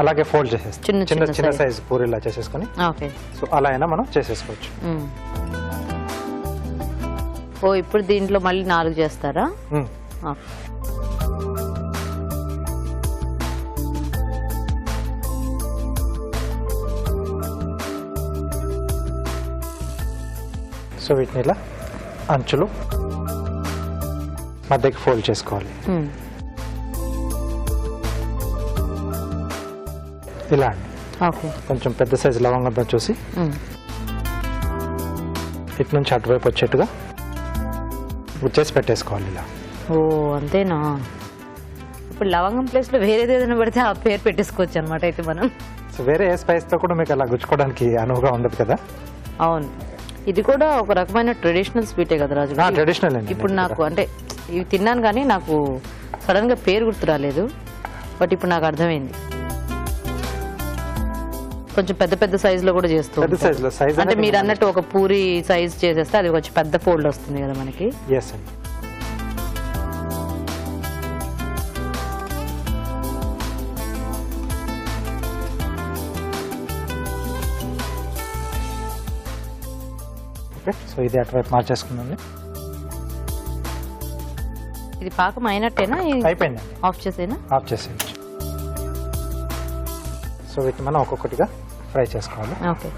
అలాగే ఫోల్డ్ చేసేస్తారు, చిన్న చిన్న సైజ్ పూరీలా చేసేసుకొని. ఓకే. సో అలా అయినా మనం చేసేసుకోవచ్చు. ఓ ఇప్పుడు దీంట్లో మళ్ళీ 4 చేస్తారా? ఓకే. సో వీటిని ఇలా అంచులు మధ్యకి ఫోల్డ్ చేసుకోవాలి. ఇలా అండి. ఓకే. కొంచెం పెద్ద సైజు లవంగంతో చూసి ఇటు నుంచి అటువైపు వచ్చేట్టుగా చేసి పెట్టేసుకోవాలి ఇలా. ఓ అంతేనా? ఇప్పుడు లవంగం ప్లేస్ లో వేరేది ఏదైనా పెడితే ఆ పేరు పెట్టేసుకోవచ్చు అనమాట అయితే మనం. సో వేరే ఏ స్పైస్ తో కూడా మీకు అలా గుచ్చుకోవడానికి అనువుగా ఉండదు కదా. అవును, ఇది కూడా ఒక రకమైన ట్రెడిషనల్ స్వీటే కదా రాజు? ట్రెడిషనల్ అండి. ఇప్పుడు నాకు అంటే ఇవి తిన్నాను కానీ నాకు సడన్ గా పేరు గుర్తు రాలేదు, బట్ ఇప్పుడు నాకు అర్థమైంది. కొంచెం పెద్ద పెద్ద సైజ్ లో కూడా చేస్తూ పెద్ద సైజ్ లో సైజ్ అంటే మీరు అన్నట్టు ఒక పూరి సైజ్ చేసేస్తే అది కొంచెం పెద్ద ఫోల్డ్ వస్తుంది కదా మనకి. ఎస్ అండి. ఓకే. సో ఇది అటువైపు మార్చేసుకుందండి. ఇది పాకం అయినట్టేనా? అయిపోయిందండి. ఆఫ్ చేసేనా? ఆఫ్ చేసేయచ్చు. సో వీటిని మనం ఒక్కొక్కటిగా ఫ్రై చేసుకోవాలి. ఓకే.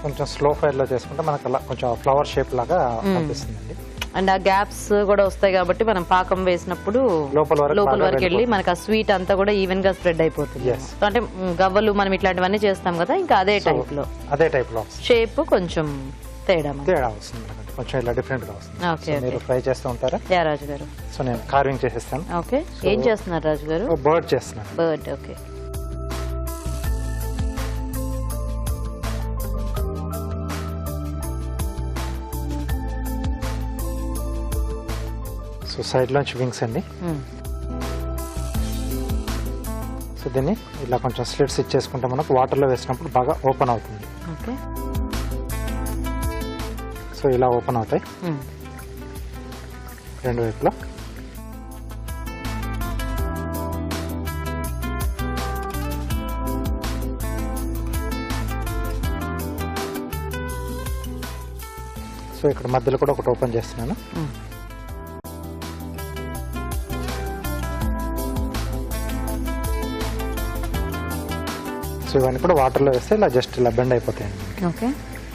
కొంచెం స్లో ఫైర్ లో చేసుకుంటే మనకు అలా కొంచెం ఫ్లవర్ షేప్ లాగా కనిపిస్తుందండి. అండ్ ఆ గ్యాప్స్ కూడా వస్తాయి కాబట్టి మనం పాకం వేసినప్పుడు లోపల వరకు వెళ్ళి మనకి ఆ స్వీట్ అంతా కూడా ఈవెన్ గా స్ప్రెడ్ అయిపోతుంది. అంటే గవ్వలు మనం ఇట్లాంటివన్నీ చేస్తాం కదా, ఇంకా అదే టైప్ లో షేప్ కొంచెం తేడా వస్తుంది, కొంచెం ఇలా డిఫరెంట్ గా వస్తుంది. ఓకే. మీరు ఫ్రై చేస్తూ ఉంటారా? యా రాజు గారు. సో నేను కార్వింగ్ చేసేస్తాను. ఓకే. ఏం చేస్తున్నారు రాజు గారు? బర్డ్ చేస్తున్నాను. బర్డ్. ఓకే. సో సైడ్ లోంచి వింగ్స్ అండి. సో దీన్ని ఇలా కొంచెం స్లిట్స్ ఇచ్చేసుకుంటే మనకు వాటర్లో వేసినప్పుడు బాగా ఓపెన్ అవుతుంది. ఓకే. సో ఇలా ఓపెన్ అవుతాయి రెండు వైపులా. సో ఇక్కడ మధ్యలో కూడా ఒకటి ఓపెన్ చేస్తున్నాను. సో ఇవన్నీ కూడా వాటర్లో వేస్తే ఇలా జస్ట్ ఇలా బెండ్ అయిపోతాయండి. ఓకే.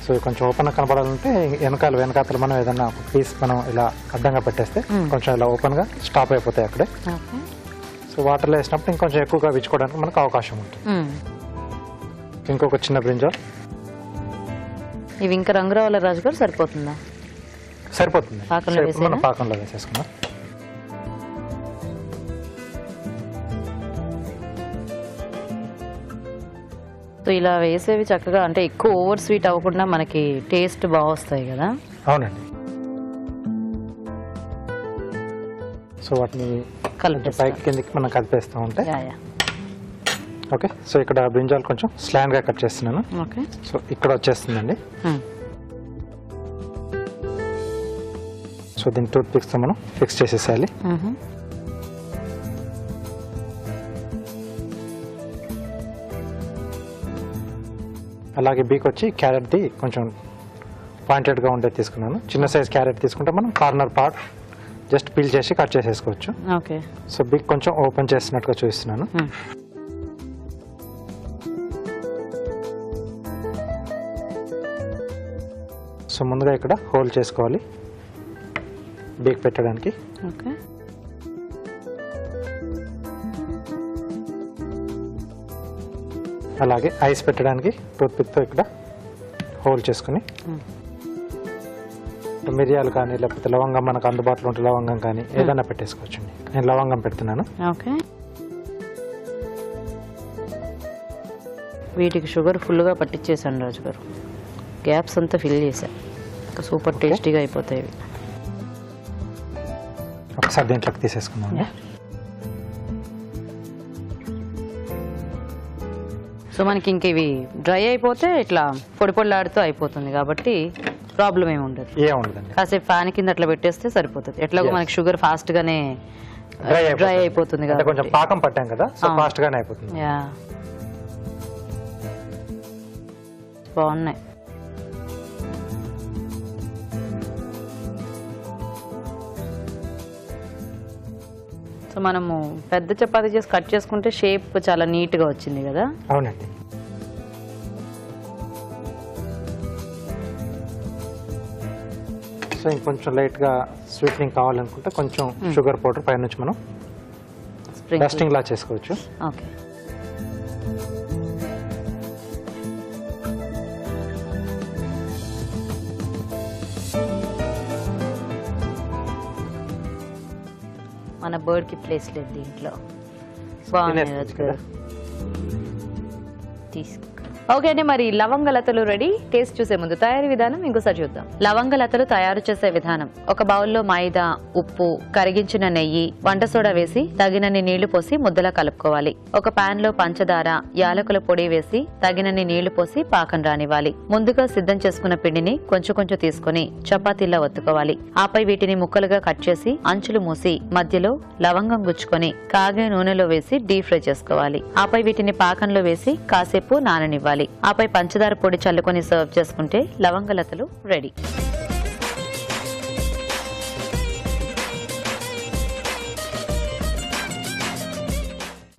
సో కొంచెం ఓపెన్ కనపడాలంటే వెనకాతలు మనం ఏదైనా ఒక పీస్ మనం ఇలా అడ్డంగా పెట్టేస్తే కొంచెం ఇలా ఓపెన్గా స్టాప్ అయిపోతాయి అక్కడే. సో వాటర్లో వేసినప్పుడు ఇంకొంచెం ఎక్కువగా విచ్చుకోవడానికి మనకు అవకాశం ఉంటుంది. ఇంకొక చిన్న బ్రింజాల్. ఇవి ఇంకా రంగు రావాల రాజు గారు? సరిపోతుందా? సరిపోతుంది. మనం పాకంలో వేసేసుకుందాం. సో ఇలా వేసేవి చక్కగా అంటే ఎక్కువ ఓవర్ స్వీట్ అవ్వకుండా మనకి టేస్ట్ బాగా వస్తాయి కదా. అవునండి. సో వాటిని పైకి కిందకి మనం కలిపేస్తూ ఉంటే. ఓకే. సో ఇక్కడ బ్రింజాల్ కొంచెం స్లాండ్ గా కట్ చేస్తున్నాను. ఓకే. సో ఇక్కడ వచ్చేస్తుందండి. సో దీన్ని టూత్ పిక్స్ తో మనం ఫిక్స్ చేసేసేయాలి. అలాగే బీక్ వచ్చి క్యారెట్ది కొంచెం పాయింటెడ్గా ఉండేది తీసుకున్నాను. చిన్న సైజ్ క్యారెట్ తీసుకుంటే మనం కార్నర్ పార్ట్ జస్ట్ పీల్ చేసి కట్ చేసేసుకోవచ్చు. ఓకే. సో బీక్ కొంచెం ఓపెన్ చేసినట్టుగా చూపిస్తున్నాను. సో ముందుగా ఇక్కడ హోల్ చేసుకోవాలి బీక్ పెట్టడానికి. ఓకే. అలాగే ఐస్ పెట్టడానికి టూత్ పిక్తో ఇక్కడ హోల్ చేసుకుని మిరియాలు కానీ లేకపోతే లవంగం మనకు అందుబాటులో ఉంటే లవంగం కానీ ఏదైనా పెట్టేసుకోవచ్చండి. నేను లవంగం పెడుతున్నాను. ఓకే. వీటికి షుగర్ ఫుల్గా పట్టించేసాను రాజు గారు. గ్యాప్స్ అంతా ఫిల్ చేశా. సూపర్ టేస్టీగా అయిపోతాయి ఇవి. ఒకసారి దీంట్లోకి తీసేసుకున్నాను. సో మనకి ఇంక ఇవి డ్రై అయిపోతే ఇట్లా పొడి పొడిలాడుతూ అయిపోతుంది కాబట్టి ప్రాబ్లం ఏమి ఉండదు. ఏముండదండి. కాసేపు ఫ్యాన్ కింద అట్లా పెట్టేస్తే సరిపోతుంది. ఎట్లాగో మనకి షుగర్ ఫాస్ట్ గానే డ్రై అయిపోతుంది అంటే కొంచెం పాకం పట్టాం కదా, సో ఫాస్ట్ గానే అయిపోతుంది. యా, బాగున్నాయి. సో మనము పెద్ద చపాతీ చేసి కట్ చేసుకుంటే షేప్ చాలా నీట్ గా వచ్చింది కదా. అవునండి. సో ఇంకొంచెం లైట్ గా స్వీట్నింగ్ కావాలనుకుంటే కొంచెం షుగర్ పౌడర్ పైనుంచి మనం డస్టింగ్ లా చేసుకోవచ్చు. ఓకే. మన బర్డ్ కి ప్లేస్ లేదు దీంట్లో. బాగుంది రాజు గారు. తీసుకు. ఓకే అండి, మరి లవంగలతలు రెడీ. టేస్ట్ చూసే ముందు తయారీ విధానం ఇంకోసారి చూద్దాం. లవంగలతలు తయారు చేసే విధానం: ఒక బౌల్లో మైదా, ఉప్పు, కరిగించిన నెయ్యి, వంట సోడా వేసి తగినన్ని నీళ్లు పోసి ముద్దలా కలుపుకోవాలి. ఒక పాన్ లో పంచదార, యాలకుల పొడి వేసి తగినన్ని నీళ్లు పోసి పాకం రానివ్వాలి. ముందుగా సిద్ధం చేసుకున్న పిండిని కొంచెం కొంచెం తీసుకుని చపాతీలా ఒత్తుకోవాలి. ఆపై వీటిని ముక్కలుగా కట్ చేసి అంచులు మూసి మధ్యలో లవంగం గుచ్చుకొని కాగే నూనెలో వేసి డీప్ ఫ్రై చేసుకోవాలి. ఆపై వీటిని పాకంలో వేసి కాసేపు నాననివ్వాలి. ఆపై పంచదార పొడి చల్లుకొని సర్వ్ చేసుకుంటే లవంగలతలు రెడీ.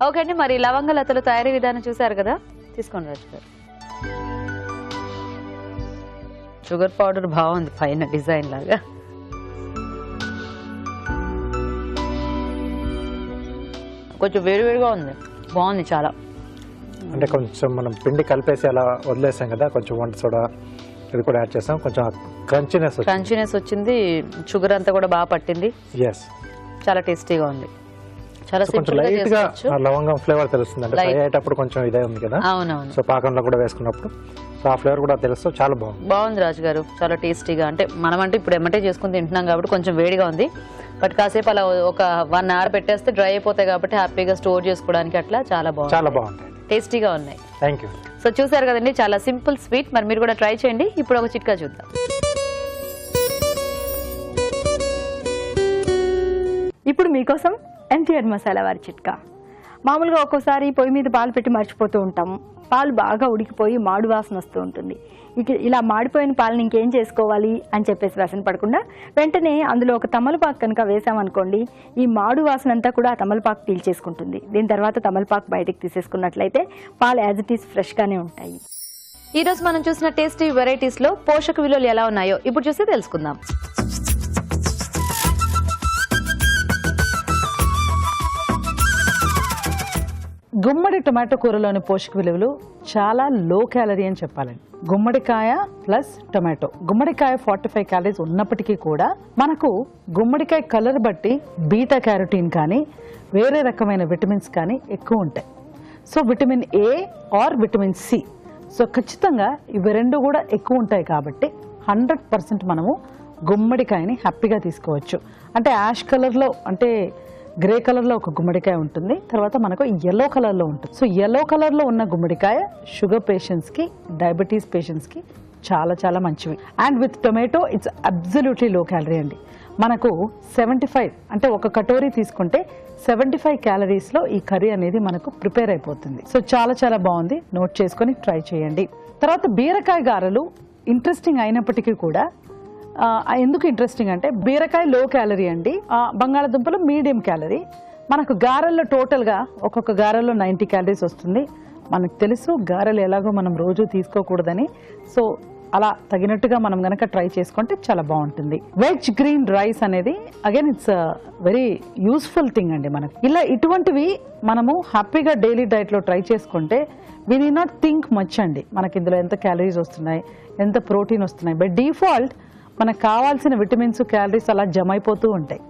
ఓకే అండి, మరి లవంగలతలు తయారీ విధానం చూసారు కదా. తీసుకోండి రాజు గారు. షుగర్ పౌడర్ బాగుంది పైన డిజైన్ లాగా. కొంచెం వేడివేడిగా ఉంది, బాగుంది చాలా. అంటే కొంచెం మనం పిండి కలిపేసి అలా వదిలేసాం కదా, కొంచెం వంట సోడా ఇది కూడా యాడ్ చేసాం. కొంచెం క్రంచీనెస్ వచ్చింది. షుగర్ అంతా కూడా బాగా పట్టింది. ఎస్, చాలా టేస్టీగా ఉంది. చాలా సింపుల్ గా లైట్ గా చేసుకోవచ్చు. లవంగం ఫ్లేవర్ తెలుస్తుంది. అంటే ఫ్రై అయ్యేటప్పుడు కొంచెం ఇదే ఉంది కదా. అవునవును. సో పాకంలో కూడా వేసుకున్నప్పుడు సో ఆ ఫ్లేవర్ కూడా తెలుస్తూ చాలా బాగుంది రాజు గారు. చాలా టేస్టీగా. అంటే మనం అంటే ఇప్పుడు ఎమ్మటే చేసుకుని తింటున్నాం కాబట్టి కొంచెం వేడిగా ఉంది. బట్ కాసేపు అలా ఒక 1 hour పెట్టేస్తే డ్రై అయిపోతాయి కాబట్టి హ్యాపీగా స్టోర్ చేసుకోవడానికి అట్లా చాలా బాగుంది. టేస్టీగా ఉన్నాయి. Thank you. సో చూసారు కదండి, చాలా సింపుల్ స్వీట్. మరి మీరు కూడా ట్రై చేయండి. ఇప్పుడు ఒక చిట్కా చూద్దాం. ఇప్పుడు మీకోసం ఎన్టీఆర్ మసాలా వారి చిట్కా. మామూలుగా ఒక్కోసారి పొయ్యి మీద పాలు పెట్టి మర్చిపోతూ ఉంటాము. పాలు బాగా ఉడికిపోయి మాడు వాసన వస్తూ ఉంటుంది. ఇలా మాడిపోయిన పాలను ఇంకేం చేసుకోవాలి అని చెప్పేసి వ్యసన పడకుండా వెంటనే అందులో ఒక తమలపాకు కనుక వేసామనుకోండి, ఈ మాడు వాసన అంతా కూడా ఆ తమలపాకు పీల్చేసుకుంటుంది. దీని తర్వాత తమలపాకు బయటకు తీసేసుకున్నట్లయితే పాలు యాజ్ ఇట్ ఈస్ ఫ్రెష్గానే ఉంటాయి. ఈ రోజు మనం చూసిన టేస్టీ వెరైటీస్ లో పోషక విలువలు ఎలా ఉన్నాయో ఇప్పుడు చూసి తెలుసుకుందాం. గుమ్మడి టొమాటో కూరలోని పోషక విలువలు చాలా లో క్యాలరీ అని చెప్పాలండి. గుమ్మడికాయ ప్లస్ టొమాటో. గుమ్మడికాయ 45 క్యాలరీస్ ఉన్నప్పటికీ కూడా మనకు గుమ్మడికాయ కలర్ బట్టి బీటా క్యారోటీన్ కానీ వేరే రకమైన విటమిన్స్ కానీ ఎక్కువ ఉంటాయి. So vitamin A or vitamin C, so ఖచ్చితంగా ఇవి రెండు కూడా ఎక్కువ ఉంటాయి కాబట్టి 100% మనము గుమ్మడికాయని హ్యాపీగా తీసుకోవచ్చు. అంటే యాష్ కలర్లో, అంటే గ్రే కలర్లో ఒక గుమ్మడికాయ ఉంటుంది, తర్వాత మనకు ఎల్లో కలర్లో ఉంటుంది. సో ఎల్లో కలర్లో ఉన్న గుమ్మడికాయ షుగర్ పేషెంట్స్కి, డయాబెటీస్ పేషెంట్స్కి చాలా చాలా మంచివి. And with tomato it's absolutely low calorie అండి. మనకు 75, అంటే ఒక కటోరీ తీసుకుంటే 75 క్యాలరీస్లో ఈ కర్రీ అనేది మనకు ప్రిపేర్ అయిపోతుంది. సో చాలా చాలా బాగుంది. నోట్ చేసుకొని ట్రై చేయండి. తర్వాత బీరకాయ గారెలు ఇంట్రెస్టింగ్ అయినప్పటికీ కూడా ఎందుకు ఇంట్రెస్టింగ్ అంటే బీరకాయ లో క్యాలరీ అండి, బంగాళదుంపలు మీడియం క్యాలరీ. మనకు గారెల్లో టోటల్గా ఒక్కొక్క గారెల్లో 90 క్యాలరీస్ వస్తుంది. మనకు తెలుసు గారెలు ఎలాగో మనం రోజు తీసుకోకూడదని, సో అలా తగినట్టుగా మనం గనక ట్రై చేసుకుంటే చాలా బాగుంటుంది. వెజ్ గ్రీన్ రైస్ అనేది again it's very useful thing అండి మనకి. ఇలా ఇటువంటివి మనము హ్యాపీగా డైలీ డైట్లో ట్రై చేసుకుంటే వి నీ నాట్ థింక్ మచ్ అండి, మనకి ఇందులో ఎంత క్యాలరీస్ వస్తున్నాయి, ఎంత ప్రోటీన్ వస్తున్నాయి. బై డిఫాల్ట్ మనకు కావాల్సిన విటమిన్స్ క్యాలరీస్ అలా జమ అయిపోతూ ఉంటాయి.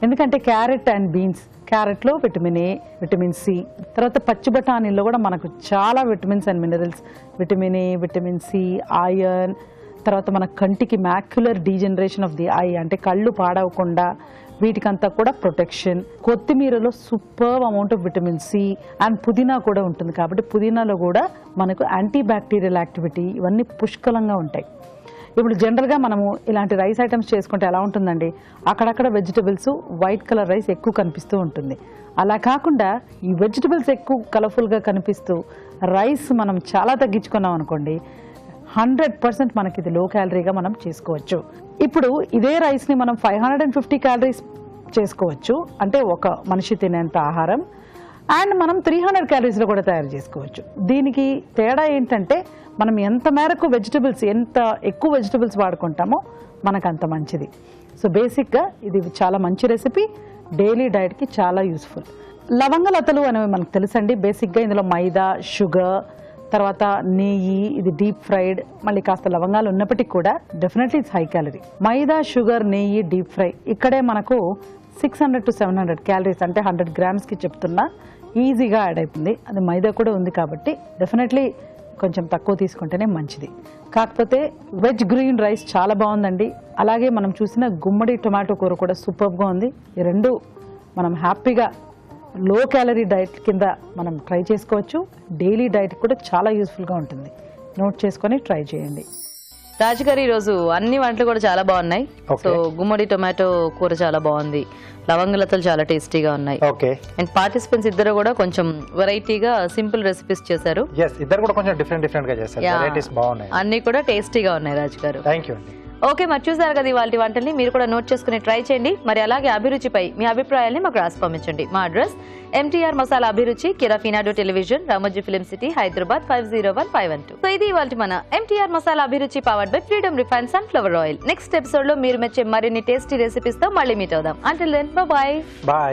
ఎందుకంటే క్యారెట్ అండ్ బీన్స్, క్యారెట్లో విటమిన్ ఏ, విటమిన్ సి, తర్వాత పచ్చి బఠానీల్లో కూడా మనకు చాలా vitamins and minerals, vitamin A, vitamin C, iron, తర్వాత మన కంటికి macular degeneration of the eye అంటే కళ్ళు పాడవకుండా వీటికంతా కూడా ప్రొటెక్షన్. కొత్తిమీరలో super amount of vitamin C and పుదీనా కూడా ఉంటుంది కాబట్టి పుదీనాలో కూడా మనకు యాంటీ బ్యాక్టీరియల్ యాక్టివిటీ ఇవన్నీ పుష్కలంగా ఉంటాయి. ఇప్పుడు జనరల్గా మనము ఇలాంటి రైస్ ఐటమ్స్ చేసుకుంటే ఎలా ఉంటుందండి, అక్కడక్కడ వెజిటబుల్స్ వైట్ కలర్ రైస్ ఎక్కువ కనిపిస్తూ ఉంటుంది. అలా కాకుండా ఈ వెజిటబుల్స్ ఎక్కువ కలర్ఫుల్గా కనిపిస్తూ రైస్ మనం చాలా తగ్గించుకున్నాం అనుకోండి 100% మనకి ఇది లో క్యాలరీగా మనం చేసుకోవచ్చు. ఇప్పుడు ఇదే రైస్ని మనం 550 క్యాలరీస్ చేసుకోవచ్చు, అంటే ఒక మనిషి తినేంత ఆహారం, అండ్ మనం 300 క్యాలరీస్లో కూడా తయారు చేసుకోవచ్చు. దీనికి తేడా ఏంటంటే మనం ఎంత మేరకు వెజిటబుల్స్, ఎంత ఎక్కువ వెజిటబుల్స్ వాడుకుంటామో మనకు అంత మంచిది. సో బేసిక్గా ఇది చాలా మంచి రెసిపీ, డైలీ డైట్కి చాలా యూస్ఫుల్. లవంగలతలు అనేవి మనకు తెలుసండి. బేసిక్గా ఇందులో మైదా, షుగర్, తర్వాత నెయ్యి, ఇది డీప్ ఫ్రైడ్, మళ్ళీ కాస్త లవంగాలు ఉన్నప్పటికీ కూడా definitely it's high calorie. Maida, sugar, నెయ్యి, డీప్ ఫ్రై ఇక్కడే మనకు 600 to 700 క్యాలరీస్, అంటే 100 గ్రామ్స్కి చెప్తున్నా ఈజీగా యాడ్ అవుతుంది. అది మైదా కూడా ఉంది కాబట్టి డెఫినెట్లీ కొంచెం తక్కువ తీసుకుంటేనే మంచిది. కాకపోతే వెజ్ గ్రీన్ రైస్ చాలా బాగుందండి. అలాగే మనం చూసిన గుమ్మడి టొమాటో కూర కూడా సూపర్గా ఉంది. ఈ రెండు మనం హ్యాపీగా లో క్యాలరీ డైట్ కింద మనం ట్రై చేసుకోవచ్చు. డైలీ డైట్ కూడా చాలా యూస్ఫుల్గా ఉంటుంది. నోట్ చేసుకొని ట్రై చేయండి. రాజుగారు ఈరోజు అన్ని వంటలు కూడా చాలా బాగున్నాయి. సో గుమ్మడి టొమాటో కూర చాలా బాగుంది, లవంగలతలు చాలా టేస్టీగా ఉన్నాయి. అండ్ పార్టిసిపెంట్స్ ఇద్దరు కూడా కొంచెం వెరైటీగా సింపుల్ రెసిపీస్ చేశారు. ఇద్దరు కూడా కొంచెం డిఫరెంట్ గా చేశారు. వెరైటీస్ బాగున్నాయి, అన్ని కూడా టేస్టీగా ఉన్నాయి రాజుగారు. థాంక్యూ అండి. ఓకే, మరి చూసారు కదా ఇవాళ వంటల్ని, మీరు కూడా నోట్ చేసుకుని ట్రై చేయండి. మరి అలాగే అభిరుచిపై మీ అభిప్రాయాల్ని మాకు రాసి పంపించండి. మా అడ్రస్ MTR మసాలా అభిరుచి, కిరాఫీనాడో television, Ramoji film city, Hyderabad 501512. So ఇది ఇవాళ మన MTR masala Abhiruchi powered by Freedom refined sunflower oil. Next episode లో మీరు మెచ్చే మరిన్ని టేస్టీ రెసిపీస్ తో మళ్ళీ మీట్ అవుదాం. Until then by.